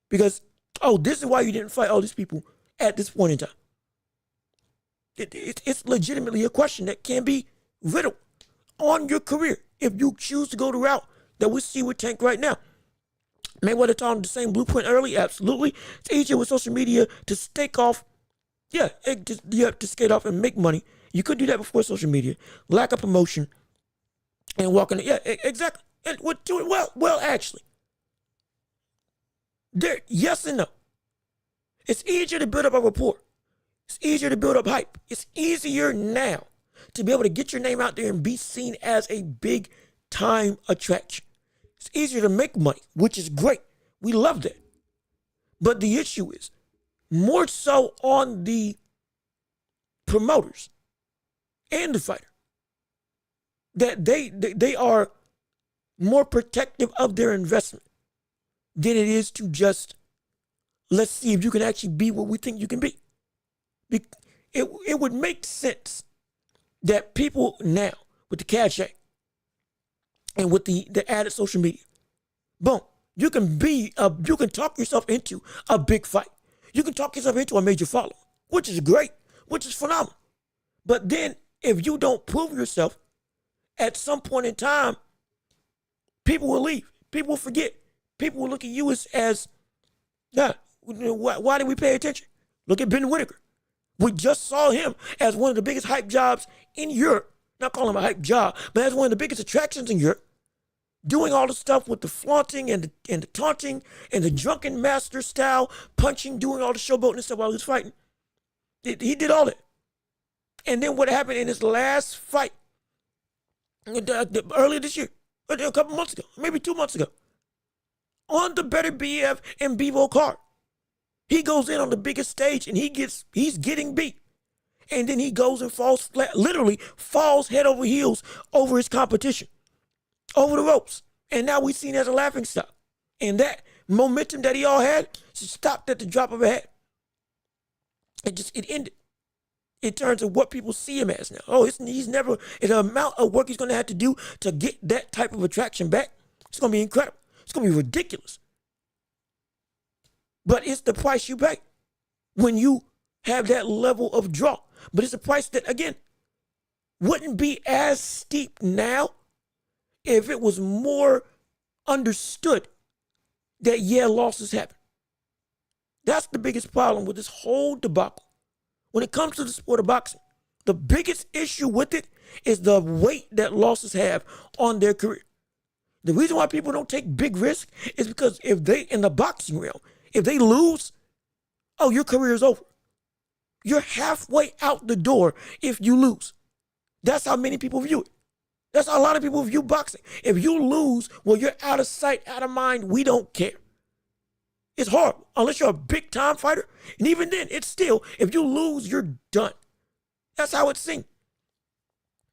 Speaker 1: Because, oh, this is why you didn't fight all these people at this point in time. It's legitimately a question that can be riddled on your career if you choose to go the route that we see with Tank right now. Mayweather taught him the same blueprint early, absolutely. It's easier with social media to stake off. Yeah, you have to skate off and make money. You could do that before social media. Lack of promotion and walking. Yeah, exactly. And would do it well, actually. There, yes and no. It's easier to build up a rapport. It's easier to build up hype. It's easier now to be able to get your name out there and be seen as a big time attraction. It's easier to make money, which is great. We love that. But the issue is more so on the promoters and the fighter, that they are more protective of their investment than it is to just, let's see if you can actually be what we think you can be. It would make sense that people now, with the cachet and with the added social media, boom, you can talk yourself into a big fight. You can talk yourself into a major following, which is great, which is phenomenal. But then if you don't prove yourself, at some point in time, people will leave. People will forget. People will look at you as why did we pay attention? Look at Ben Whitaker. We just saw him as one of the biggest hype jobs in Europe. Not calling him a hype job, but as one of the biggest attractions in Europe. Doing all the stuff with the flaunting and the taunting and the drunken master style, punching, doing all the showboating and stuff while he was fighting. He did all that. And then what happened in his last fight earlier this year, a couple months ago, maybe 2 months ago, on the Better BF and Bevo card, he goes in on the biggest stage and he's getting beat. And then he goes and falls flat, literally falls head over heels over his competition, over the ropes. And now we're seen as a laughing stock. And that momentum that he all had stopped at the drop of a hat. It ended in terms of what people see him as now. Oh, he's never, the amount of work he's going to have to do to get that type of attraction back, it's going to be incredible. It's going to be ridiculous. But it's the price you pay when you have that level of draw. But it's a price that, again, wouldn't be as steep now if it was more understood that, losses happen. That's the biggest problem with this whole debacle. When it comes to the sport of boxing, the biggest issue with it is the weight that losses have on their career. The reason why people don't take big risks is because if they, in the boxing realm, if they lose, oh, your career is over. You're halfway out the door if you lose. That's how many people view it. That's how a lot of people view boxing. If you lose, well, you're out of sight, out of mind. We don't care. It's horrible, unless you're a big time fighter. And even then, it's still, if you lose, you're done. That's how it's seen.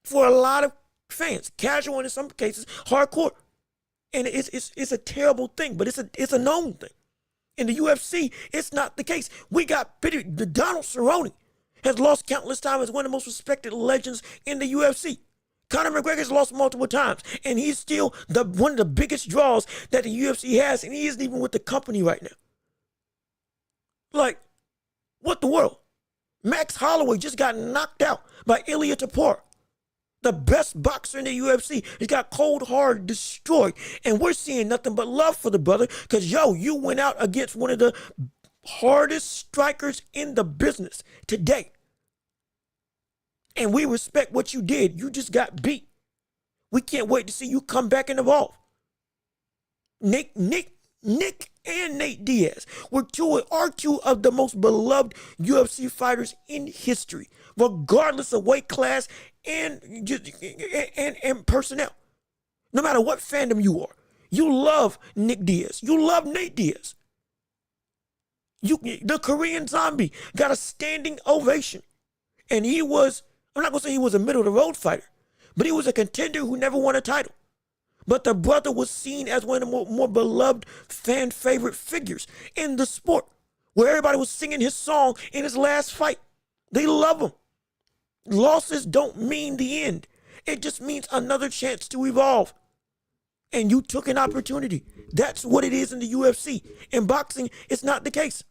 Speaker 1: For a lot of fans, casual and in some cases, hardcore. And it's a terrible thing, but it's a known thing. In the UFC, it's not the case. We got pity. The Donald Cerrone has lost countless times as one of the most respected legends in the UFC. Conor McGregor's lost multiple times, and he's still one of the biggest draws that the UFC has, and he isn't even with the company right now. Like, what the world? Max Holloway just got knocked out by Ilia Topuria, the best boxer in the UFC. He's got cold hard destroyed, and we're seeing nothing but love for the brother because, you went out against one of the hardest strikers in the business today. And we respect what you did. You just got beat. We can't wait to see you come back and evolve. Nick and Nate Diaz are two of the most beloved UFC fighters in history, regardless of weight class and personnel. No matter what fandom you are, you love Nick Diaz. You love Nate Diaz. The Korean Zombie got a standing ovation, and he was, I'm not going to say he was a middle-of-the-road fighter, but he was a contender who never won a title. But the brother was seen as one of the more beloved fan favorite figures in the sport, where everybody was singing his song in his last fight. They love him. Losses don't mean the end. It just means another chance to evolve. And you took an opportunity. That's what it is in the UFC. In boxing, it's not the case.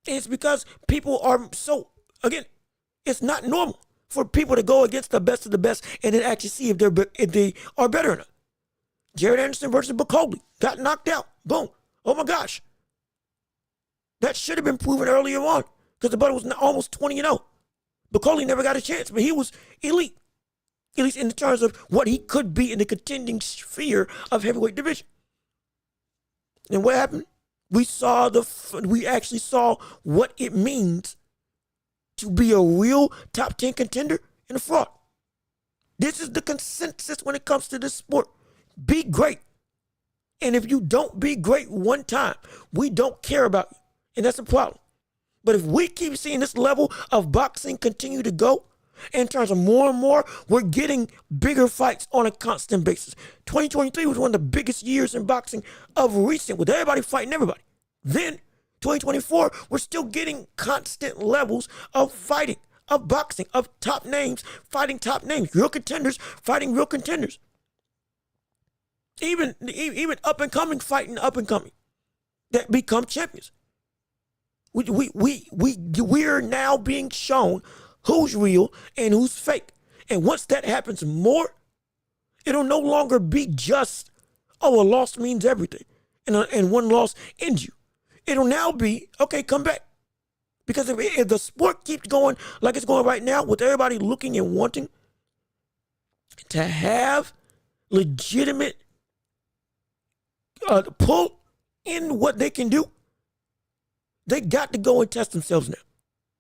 Speaker 1: And it's because people are so, again, it's not normal for people to go against the best of the best and then actually see if they are better or not. Jared Anderson versus Buckley got knocked out. Boom. Oh my gosh. That should have been proven earlier on because the brother was almost 20-0. Buckley never got a chance, but he was elite. At least in terms of what he could be in the contending sphere of heavyweight division. And what happened? We actually saw what it means to be a real top 10 contender in a fraud. This is the consensus when it comes to this sport. Be great. And if you don't be great one time, we don't care about you. And that's a problem. But if we keep seeing this level of boxing continue to go, in terms of more and more, we're getting bigger fights on a constant basis. 2023 was one of the biggest years in boxing of recent, with everybody fighting everybody. Then 2024, we're still getting constant levels of fighting, of boxing, of top names fighting top names, real contenders fighting real contenders. Even up and coming fighting up and coming that become champions. We're now being shown who's real and who's fake. And once that happens more, it'll no longer be just, oh, a loss means everything. And one loss ends you. It'll now be, okay, come back. Because if the sport keeps going like it's going right now, with everybody looking and wanting to have legitimate pull in what they can do, they got to go and test themselves now.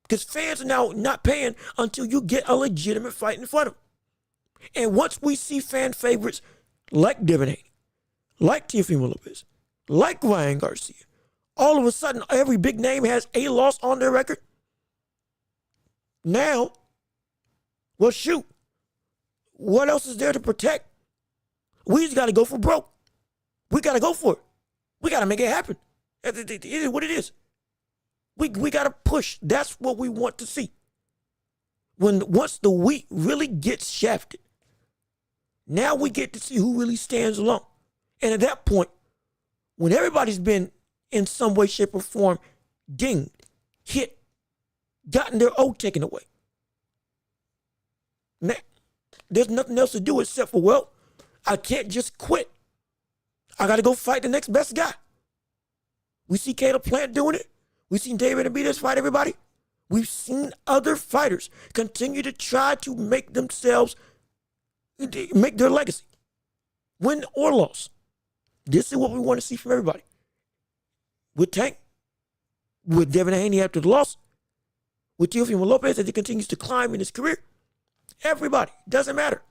Speaker 1: Because fans are now not paying until you get a legitimate fight in front of them. And once we see fan favorites like Devin Haney, like Teofimo Lopez, like Ryan Garcia, all of a sudden every big name has a loss on their record. Now, well, shoot, what else is there to protect? We just got to go for broke. We got to go for it. We got to make it happen. It is what it is. We got to push. That's what we want to see. Once the wheat really gets shafted, now we get to see who really stands alone. And at that point, when everybody's been in some way, shape, or form dinged, hit, gotten their O taken away, now, there's nothing else to do except for, well, I can't just quit. I got to go fight the next best guy. We see Caleb Plant doing it. We've seen David Benavidez fight everybody. We've seen other fighters continue to try to make themselves, make their legacy, win or loss. This is what we want to see from everybody. With Tank, with Devin Haney after the loss, with Teofimo Lopez as he continues to climb in his career. Everybody, doesn't matter.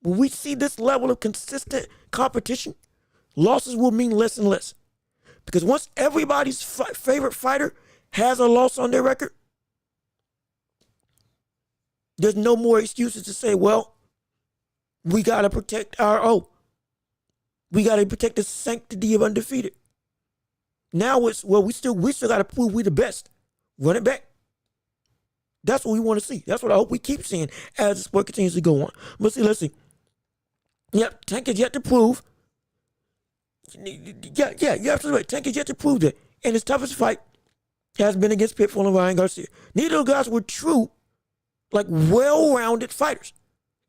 Speaker 1: When we see this level of consistent competition, losses will mean less and less. Because once everybody's favorite fighter has a loss on their record, there's no more excuses to say, well, we got to protect our O. We got to protect the sanctity of undefeated. Now it's, well, we still got to prove we the best. Run it back. That's what we want to see. That's what I hope we keep seeing as the sport continues to go on. But see, let's see. Yep, Tank is yet to prove. Yeah, you're absolutely right. Tank is yet to prove that. And his toughest fight has been against Pitbull and Ryan Garcia. Neither of those guys were true, like, well-rounded fighters.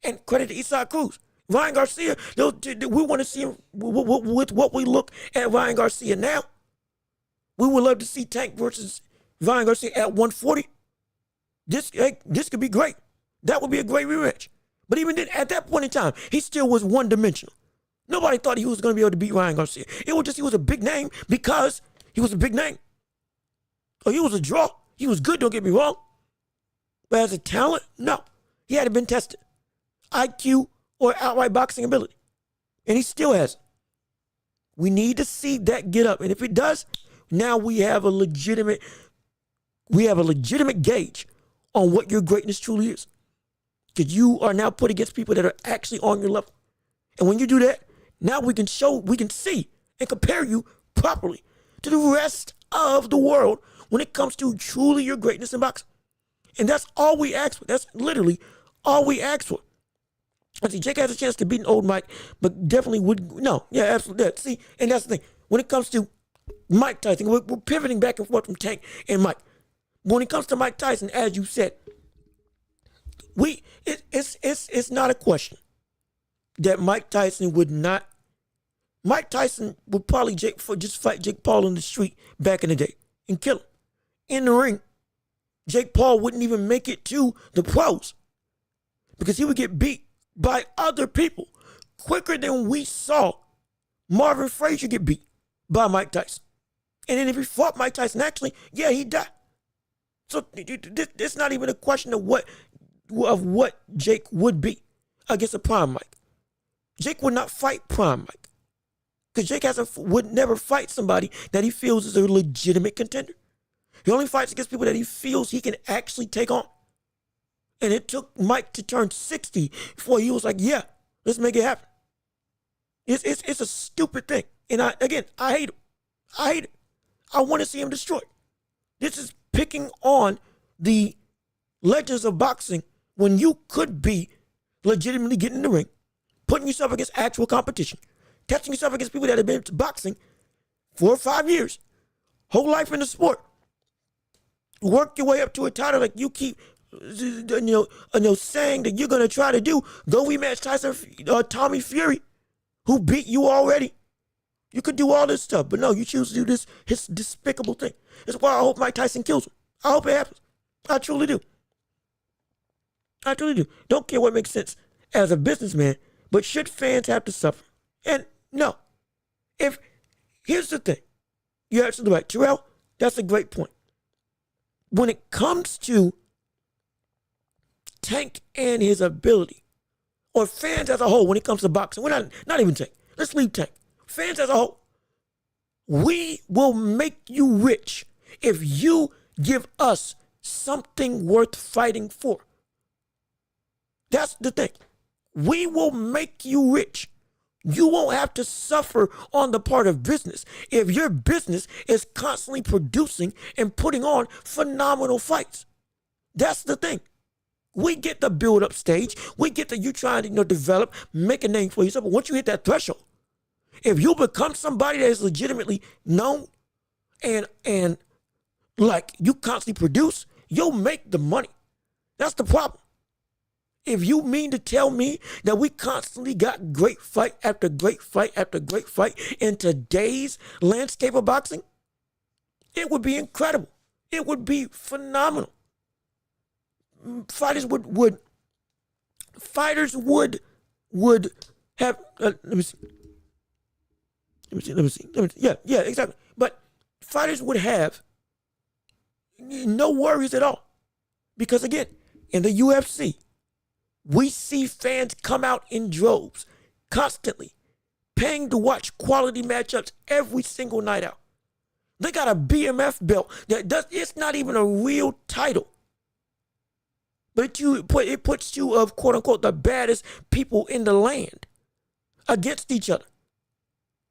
Speaker 1: And credit to Isaac Cruz. Ryan Garcia, we want to see him with what we look at Ryan Garcia now. We would love to see Tank versus Ryan Garcia at 140. This could be great. That would be a great rematch. But even then, at that point in time, he still was one-dimensional. Nobody thought he was going to be able to beat Ryan Garcia. It was just he was a big name because he was a big name. Oh, he was a draw. He was good, don't get me wrong. But as a talent, no. He hadn't been tested. IQ or outright boxing ability. And he still hasn't. We need to see that get up. And if it does, now we have a legitimate gauge on what your greatness truly is. Because you are now put against people that are actually on your level. And when you do that, now we can see and compare you properly to the rest of the world when it comes to truly your greatness in boxing. And that's all we ask for. That's literally all we ask for. I see Jake has a chance to beat an old Mike, but definitely would, no, yeah, absolutely. Yeah. See, and that's the thing. When it comes to Mike Tyson, we're pivoting back and forth from Tank and Mike. When it comes to Mike Tyson, as you said, it's not a question that Mike Tyson would probably just fight Jake Paul in the street back in the day and kill him. In the ring, Jake Paul wouldn't even make it to the pros because he would get beat by other people quicker than we saw Marvin Frazier get beat by Mike Tyson. And then if he fought Mike Tyson, actually, yeah, he died. So it's not even a question of what Jake would be against a prime Mike. Jake would not fight prime Mike. Because Jake would never fight somebody that he feels is a legitimate contender. He only fights against people that he feels he can actually take on. And it took Mike to turn 60 before he was like, yeah, let's make it happen. It's a stupid thing. And I hate him. I hate it. I want to see him destroyed. This is picking on the legends of boxing when you could be legitimately getting in the ring, putting yourself against actual competition, testing yourself against people that have been boxing 4 or 5 years, whole life in the sport. Work your way up to a title like you keep saying that you're going to try to do. Go rematch Tyson, Tommy Fury, who beat you already. You could do all this stuff, but no, you choose to do this despicable thing. That's why I hope Mike Tyson kills him. I hope it happens. I truly do. I truly do. Don't care what makes sense as a businessman, but should fans have to suffer? And no. Here's the thing. You're absolutely right. Terrell, that's a great point. When it comes to Tank and his ability, or fans as a whole, when it comes to boxing, we're not even Tank. Let's leave Tank. Fans as a whole, we will make you rich if you give us something worth fighting for. That's the thing. We will make you rich. You won't have to suffer on the part of business if your business is constantly producing and putting on phenomenal fights. That's the thing. We get the build-up stage. We get that you trying to develop, make a name for yourself. But once you hit that threshold, if you become somebody that is legitimately known and like you constantly produce, you'll make the money. That's the problem. If you mean to tell me that we constantly got great fight after great fight after great fight in today's landscape of boxing, it would be incredible. It would be phenomenal. Fighters would have, let me see. Yeah, exactly. But fighters would have no worries at all. Because again, in the UFC, we see fans come out in droves, constantly, paying to watch quality matchups every single night out. They got a BMF belt it's not even a real title. But it puts two of, quote unquote, the baddest people in the land against each other.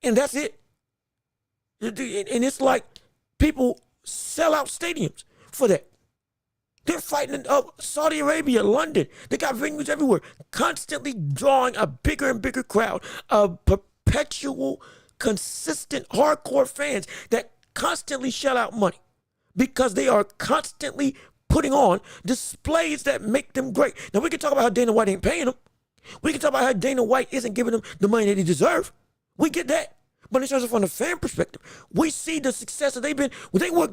Speaker 1: And that's it. And it's like people sell out stadiums for that. They're fighting in Saudi Arabia, London. They got venues everywhere, constantly drawing a bigger and bigger crowd of perpetual, consistent, hardcore fans that constantly shell out money because they are constantly putting on displays that make them great. Now, we can talk about how Dana White ain't paying them. We can talk about how Dana White isn't giving them the money that he deserves. We get that. But in terms of from the fan perspective, we see the success that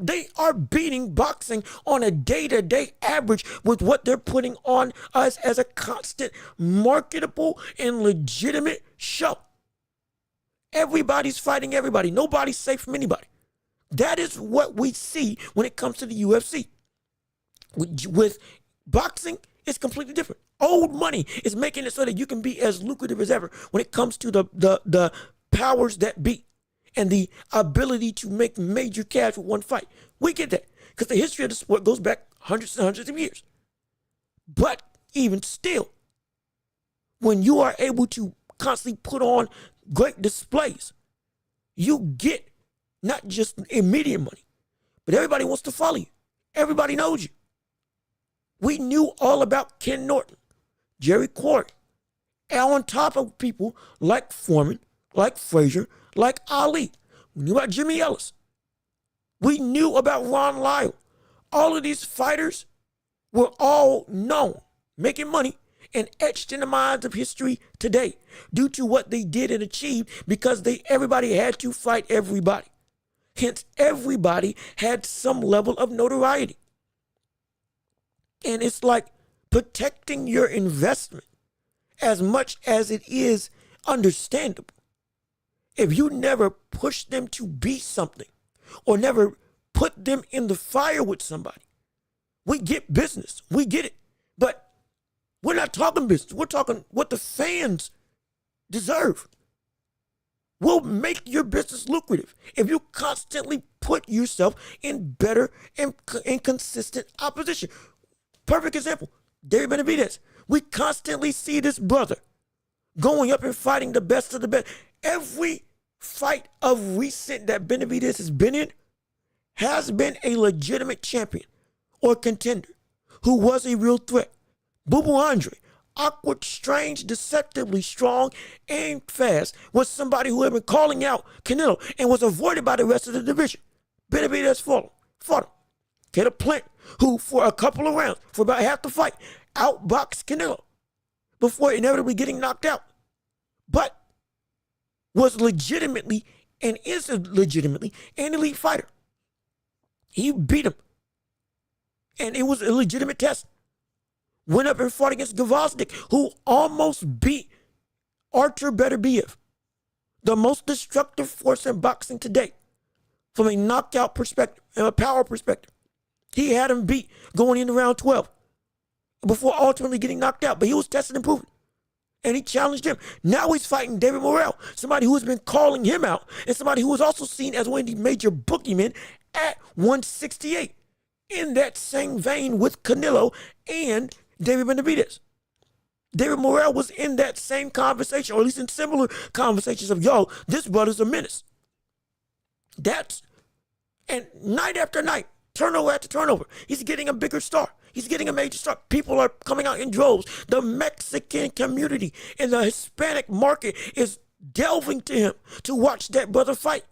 Speaker 1: they are beating boxing on a day-to-day average with what they're putting on us as a constant, marketable, and legitimate show. Everybody's fighting everybody. Nobody's safe from anybody. That is what we see when it comes to the UFC. With boxing, it's completely different. Old money is making it so that you can be as lucrative as ever when it comes to the powers that be and the ability to make major cash with one fight. We get that because the history of the sport goes back hundreds and hundreds of years. But even still, when you are able to constantly put on great displays, you get not just immediate money, but everybody wants to follow you. Everybody knows you. We knew all about Ken Norton, Jerry Quarry, and on top of people like Foreman, like Frazier, like Ali. We knew about Jimmy Ellis. We knew about Ron Lyle. All of these fighters were all known, making money, and etched in the minds of history today due to what they did and achieved because everybody had to fight everybody. Hence, everybody had some level of notoriety. And it's like protecting your investment as much as it is understandable. If you never push them to be something or never put them in the fire with somebody. We get business. We get it. But we're not talking business. We're talking what the fans deserve. We'll make your business lucrative if you constantly put yourself in better and consistent opposition. Perfect example, David Benavidez. We constantly see this brother going up and fighting the best of the best. Every fight of recent that Benavidez has been in has been a legitimate champion or contender who was a real threat. Boo Boo Andre, awkward, strange, deceptively strong, and fast, was somebody who had been calling out Canelo and was avoided by the rest of the division. Benavidez fought him. Caleb Plant, who for a couple of rounds, for about half the fight, outboxed Canelo before inevitably getting knocked out, but was legitimately and is legitimately an elite fighter. He beat him, and it was a legitimate test. Went up and fought against Gervonta, who almost beat Artur Beterbiev, the most destructive force in boxing today, from a knockout perspective and a power perspective. He had him beat going into round 12 before ultimately getting knocked out, but he was tested and proven. And he challenged him. Now he's fighting David Morrell, somebody who has been calling him out, and somebody who was also seen as one of the major boogeymen at 168. In that same vein with Canelo and David Benavidez. David Morrell was in that same conversation, or at least in similar conversations of, yo, this brother's a menace. And night after night, turnover after turnover, he's getting a bigger star. He's getting a major star. People are coming out in droves. The Mexican community and the Hispanic market is delving to him to watch that brother fight.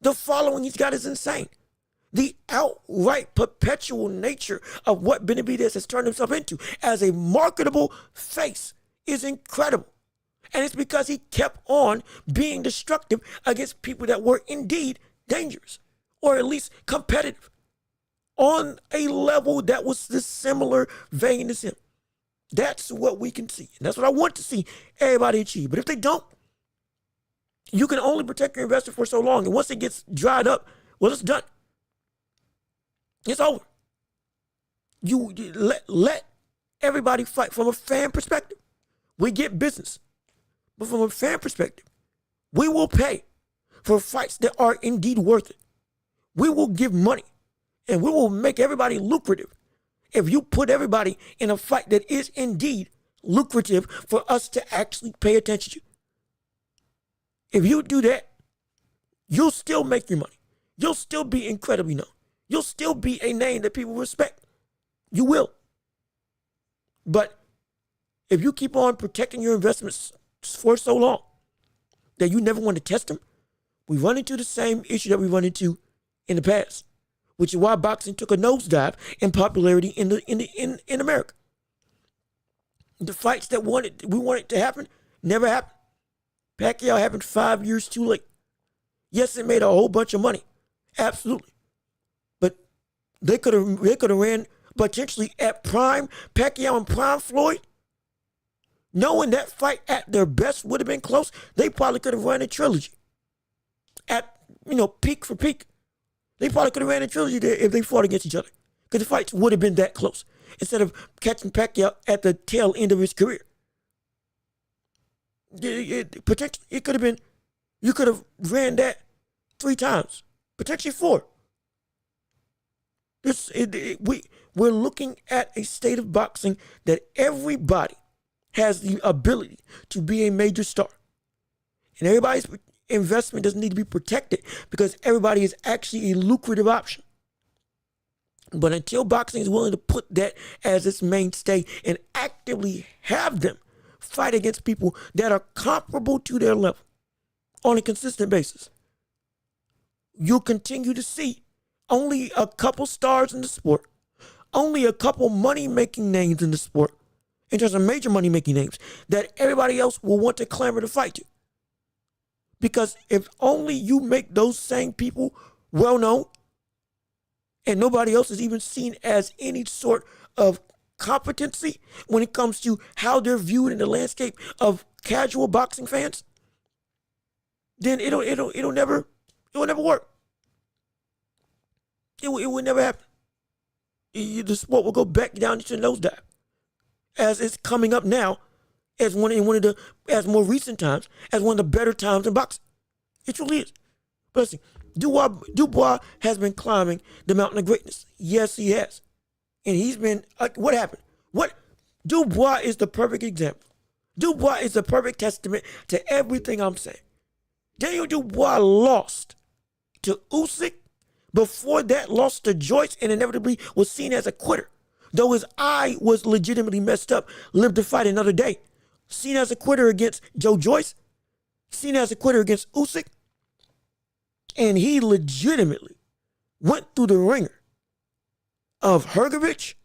Speaker 1: The following he's got is insane. The outright perpetual nature of what Benavidez has turned himself into as a marketable face is incredible. And it's because he kept on being destructive against people that were indeed dangerous, or at least competitive, on a level that was the similar vein as him. That's what we can see. And that's what I want to see everybody achieve. But if they don't, you can only protect your investor for so long. And once it gets dried up, well, it's done. It's over. You let everybody fight. From a fan perspective, we get business. But from a fan perspective, we will pay for fights that are indeed worth it. We will give money, and we will make everybody lucrative if you put everybody in a fight that is indeed lucrative for us to actually pay attention to. If you do that, you'll still make your money. You'll still be incredibly known. You'll still be a name that people respect. You will. But if you keep on protecting your investments for so long that you never want to test them, we run into the same issue that we run into in the past, which is why boxing took a nosedive in popularity in America. The fights that we wanted to happen never happened. Pacquiao happened 5 years too late. Yes, it made a whole bunch of money. Absolutely. But they could have ran potentially at prime Pacquiao and prime Floyd. Knowing that fight at their best would have been close, they probably could have run a trilogy. At, peak for peak. They probably could have ran a trilogy there if they fought against each other. Because the fights would have been that close. Instead of catching Pacquiao at the tail end of his career. Potentially, it could have been, you could have ran that 3 times. Potentially 4. We're looking at a state of boxing that everybody has the ability to be a major star. And everybody's investment doesn't need to be protected because everybody is actually a lucrative option. But until boxing is willing to put that as its mainstay and actively have them fight against people that are comparable to their level on a consistent basis, you'll continue to see only a couple stars in the sport, only a couple money-making names in the sport, in terms of major money-making names, that everybody else will want to clamor to fight to. Because if only you make those same people well-known, and nobody else is even seen as any sort of competency when it comes to how they're viewed in the landscape of casual boxing fans, then it'll never work. It would never happen. The sport will go back down into nosedive, as it's coming up now, as as more recent times, as one of the better times in boxing. It truly is. But listen, Dubois has been climbing the mountain of greatness. Yes, he has, and he's been. What happened? What Dubois is the perfect example. Dubois is the perfect testament to everything I'm saying. Daniel Dubois lost to Usyk. Before that, lost to Joyce and inevitably was seen as a quitter. Though his eye was legitimately messed up, lived to fight another day. Seen as a quitter against Joe Joyce, seen as a quitter against Usyk, and he legitimately went through the ringer of Hrgovic,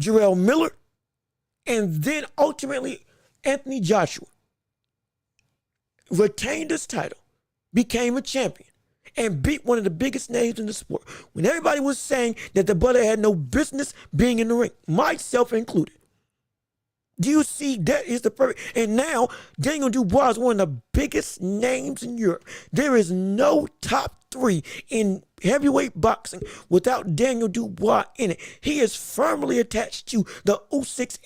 Speaker 1: Jarrell Miller, and then ultimately Anthony Joshua. Retained his title, became a champion, and beat one of the biggest names in the sport. When everybody was saying that the brother had no business being in the ring, myself included. Do you see that is the perfect? And now Daniel Dubois is one of the biggest names in Europe. There is no top 3 in heavyweight boxing without Daniel Dubois in it. He is firmly attached to the Usyks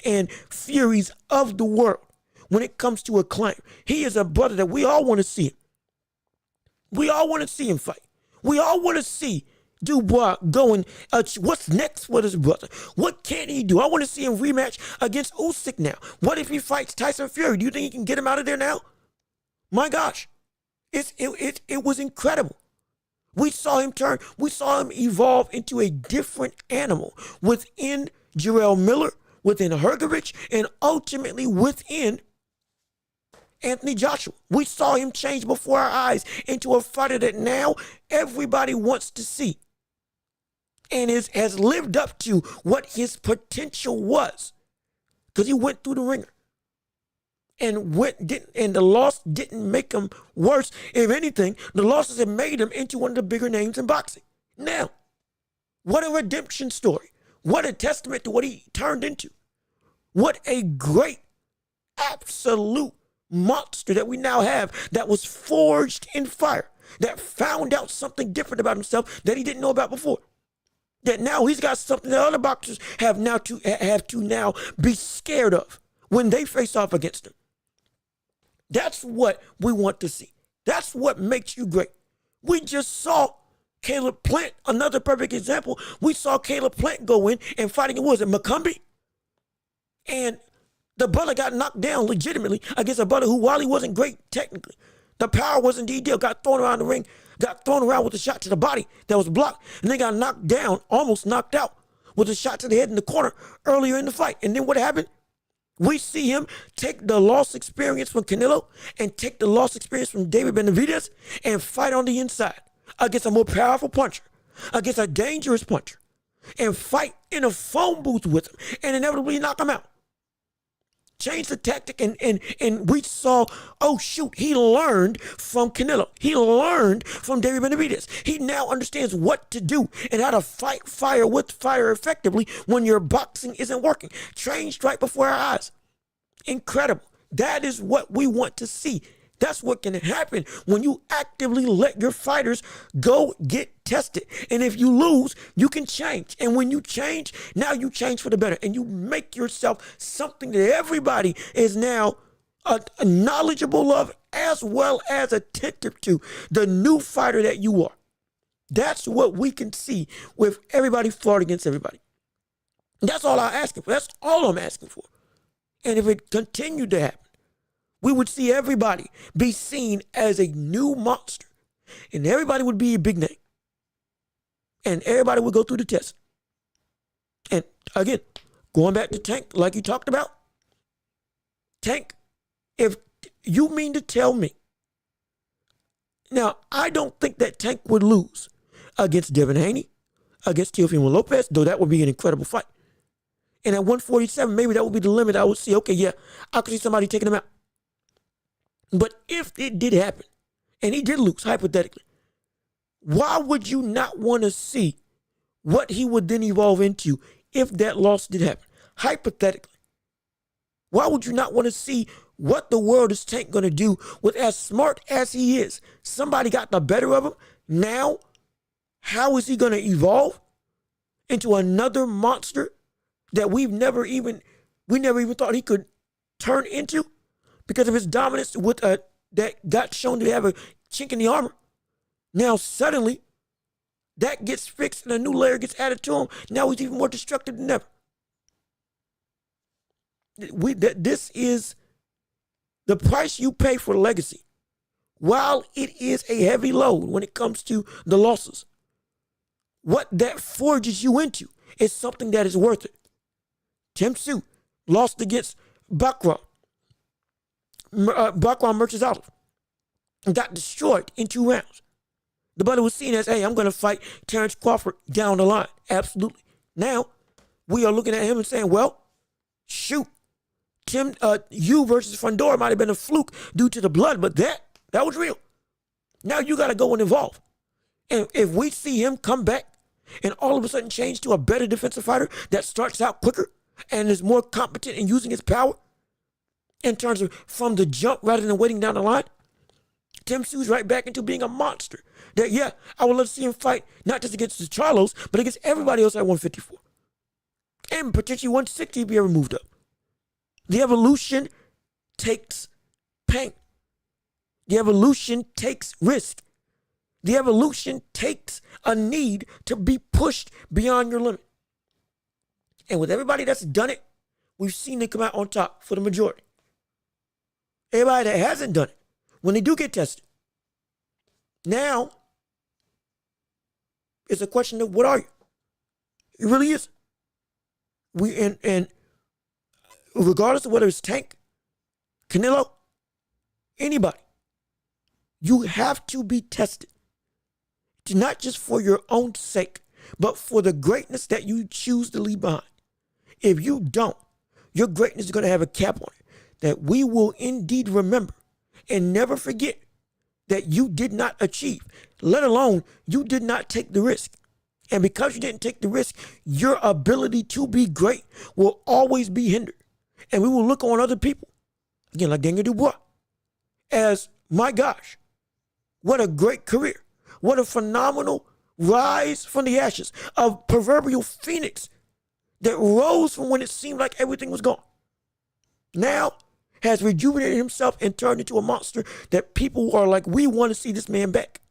Speaker 1: and Furies of the world when it comes to acclaim. He is a brother that we all want to see. We all want to see him fight. We all want to see Dubois going, what's next for his brother? What can he do? I want to see him rematch against Usyk now. What if he fights Tyson Fury? Do you think he can get him out of there now? My gosh. It was incredible. We saw him evolve into a different animal within Jarrell Miller, within Hrgovic, and ultimately within Anthony Joshua. We saw him change before our eyes into a fighter that now everybody wants to see and has lived up to what his potential was, because he went through the ringer and the loss didn't make him worse. If anything, the losses have made him into one of the bigger names in boxing. Now, what a redemption story. What a testament to what he turned into. What a great, absolute monster that we now have, that was forged in fire, that found out something different about himself that he didn't know about before. That now he's got something that other boxers have to now be scared of when they face off against him. That's what we want to see. That's what makes you great. We just saw Caleb Plant, another perfect example. We saw Caleb Plant go in and fighting, what was it, McCumbee? And the brother got knocked down legitimately against a brother who, while he wasn't great technically, the power wasn't the deal, got thrown around the ring, got thrown around with a shot to the body that was blocked, and then got knocked down, almost knocked out, with a shot to the head in the corner earlier in the fight. And then what happened? We see him take the lost experience from Canelo and take the lost experience from David Benavidez and fight on the inside against a more powerful puncher, against a dangerous puncher, and fight in a phone booth with him and inevitably knock him out. Change the tactic, and we saw, oh shoot, he learned from Canelo. He learned from David Benavidez. He now understands what to do and how to fight fire with fire effectively when your boxing isn't working. Changed right before our eyes. Incredible. That is what we want to see. That's what can happen when you actively let your fighters go get tested. And if you lose, you can change. And when you change, now you change for the better. And you make yourself something that everybody is now knowledgeable of, as well as attentive to, the new fighter that you are. That's what we can see with everybody fought against everybody. That's all I'm asking for. That's all I'm asking for. And if it continued to happen, we would see everybody be seen as a new monster. And everybody would be a big name. And everybody would go through the test. And again, going back to Tank, like you talked about, Tank, if you mean to tell me, now I don't think that Tank would lose against Devin Haney, against Teofimo Lopez, though that would be an incredible fight. And at 147, maybe that would be the limit. I would see, okay, yeah, I could see somebody taking him out. But if it did happen, and he did lose, hypothetically, why would you not want to see what he would then evolve into if that loss did happen? Hypothetically. Why would you not want to see what the world is Tank going to do with, as smart as he is? Somebody got the better of him. Now, how is he going to evolve into another monster that we never even thought he could turn into because of his dominance with that got shown to have a chink in the armor. Now suddenly that gets fixed and a new layer gets added to him. Now he's even more destructive than ever. This is the price you pay for legacy. While it is a heavy load when it comes to the losses, what that forges you into is something that is worth it. Tim Tszyu lost against Bakram Merchizalov and got destroyed in 2 rounds. The brother was seen as, hey, I'm going to fight Terrence Crawford down the line. Absolutely. Now, we are looking at him and saying, well, shoot, you versus Fundora might have been a fluke due to the blood, but that was real. Now you got to go and evolve. And if we see him come back and all of a sudden change to a better defensive fighter that starts out quicker and is more competent in using his power in terms of from the jump rather than waiting down the line, Tim Tszyu's right back into being a monster. That, yeah, I would love to see him fight not just against the Charlos, but against everybody else at 154. And potentially 160 if he ever moved up. The evolution takes pain. The evolution takes risk. The evolution takes a need to be pushed beyond your limit. And with everybody that's done it, we've seen them come out on top for the majority. Everybody that hasn't done it, when they do get tested, now it's a question of what are you? It really is. And regardless of whether it's Tank, Canelo, anybody, you have to be tested. Not just for your own sake, but for the greatness that you choose to leave behind. If you don't, your greatness is going to have a cap on it that we will indeed remember and never forget that you did not achieve, let alone you did not take the risk. And because you didn't take the risk, your ability to be great will always be hindered. And we will look on other people, again, like Daniel Dubois, as, my gosh, what a great career. What a phenomenal rise from the ashes, a proverbial phoenix that rose from when it seemed like everything was gone. Now has rejuvenated himself and turned into a monster that people are like, we want to see this man back.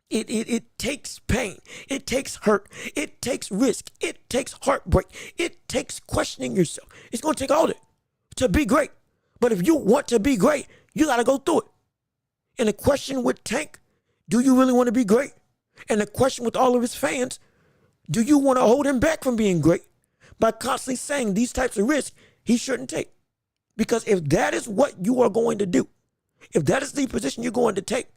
Speaker 1: It takes pain. It takes hurt. It takes risk. It takes heartbreak. It takes questioning yourself. It's going to take all that to be great. But if you want to be great, you got to go through it. And the question with Tank, do you really want to be great? And the question with all of his fans, do you want to hold him back from being great by constantly saying these types of risks he shouldn't take? Because if that is what you are going to do, if that is the position you're going to take,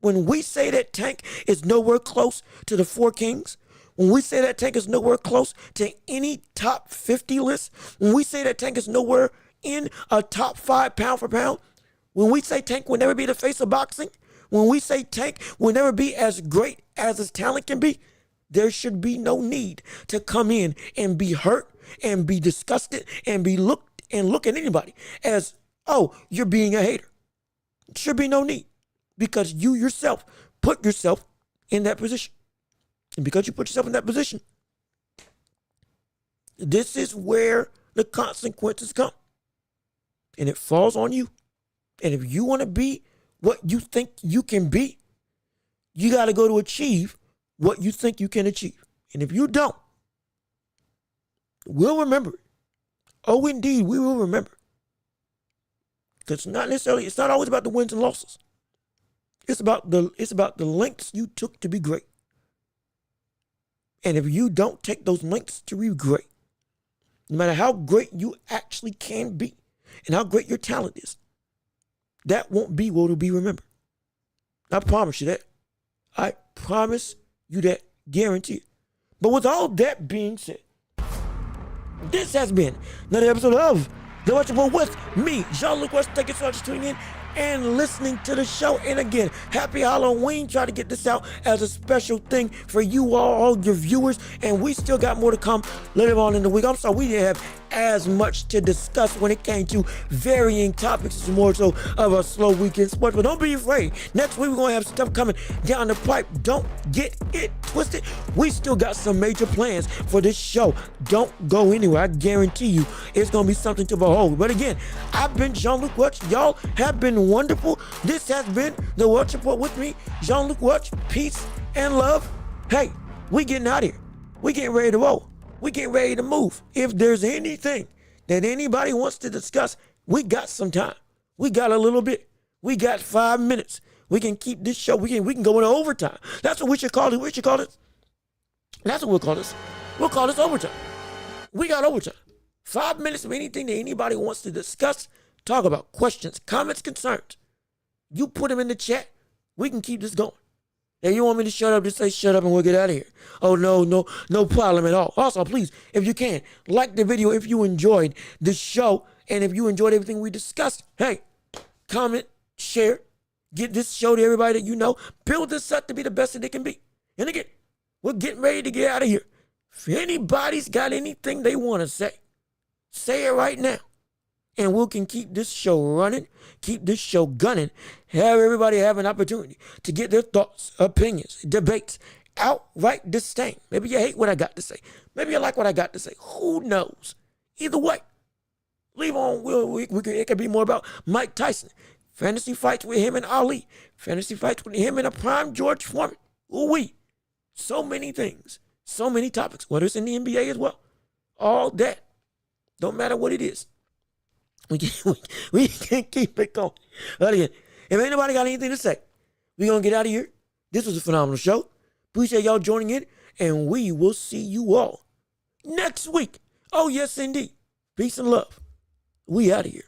Speaker 1: when we say that Tank is nowhere close to the 4 Kings, when we say that Tank is nowhere close to any top 50 list, when we say that Tank is nowhere in a top 5 pound for pound, when we say Tank will never be the face of boxing, when we say Tank will never be as great as his talent can be, there should be no need to come in and be hurt and be disgusted and look at anybody as, oh, you're being a hater. Should be no need because you yourself put yourself in that position. And because you put yourself in that position, this is where the consequences come. And it falls on you. And if you want to be what you think you can be, you got to go to achieve what you think you can achieve. And if you don't, we'll remember it. Oh, indeed, we will remember. Because it's not always about the wins and losses. It's about the lengths you took to be great. And if you don't take those lengths to be great, no matter how great you actually can be and how great your talent is, that won't be what will be remembered. I promise you that. I promise you that. Guarantee it. But with all that being said, this has been another episode of The Welch Report with me, Jean-Luc Welch. Thank you so much for tuning in and listening to the show. And again, happy Halloween. Try to get this out as a special thing for you all your viewers. And we still got more to come later on in the week. I'm sorry we didn't have as much to discuss when it came to varying topics. It's more so of a slow weekend sports, but don't be afraid. Next week we're gonna have stuff coming down the pipe. Don't get it twisted. We still got some major plans for this show. Don't go anywhere. I guarantee you it's gonna be something to behold. But again, I've been Jean-Luc Welch. Y'all have been wonderful. This has been the Welch Report with me, Jean-Luc Welch. Peace and love. Hey, we getting out of here. We getting ready to roll. We getting ready to move. If there's anything that anybody wants to discuss, we got some time. We got a little bit. We got 5 minutes. We can keep this show. We can go into overtime. That's what we should call it. We should call it. That's what we'll call this. We'll call this overtime. We got overtime. 5 minutes of anything that anybody wants to discuss, talk about, questions, comments, concerns. You put them in the chat. We can keep this going. If you want me to shut up, just say shut up and we'll get out of here. Oh, no problem at all. Also, please, if you can, like the video if you enjoyed the show and if you enjoyed everything we discussed. Hey, comment, share, get this show to everybody that you know. Build this up to be the best that it can be. And again, we're getting ready to get out of here. If anybody's got anything they want to say it right now. And we can keep this show running, keep this show gunning, have everybody have an opportunity to get their thoughts, opinions, debates, outright disdain. Maybe you hate what I got to say. Maybe you like what I got to say. Who knows? Either way, leave on. It could be more about Mike Tyson, fantasy fights with him and Ali, fantasy fights with him and a prime George Foreman. Ooh-wee. So many things, so many topics, whether it's in the NBA as well. All that. Don't matter what it is. We can keep it going. But again, if ain't nobody got anything to say, we going to get out of here. This was a phenomenal show. Appreciate y'all joining in, and we will see you all next week. Oh, yes, indeed. Peace and love. We out of here.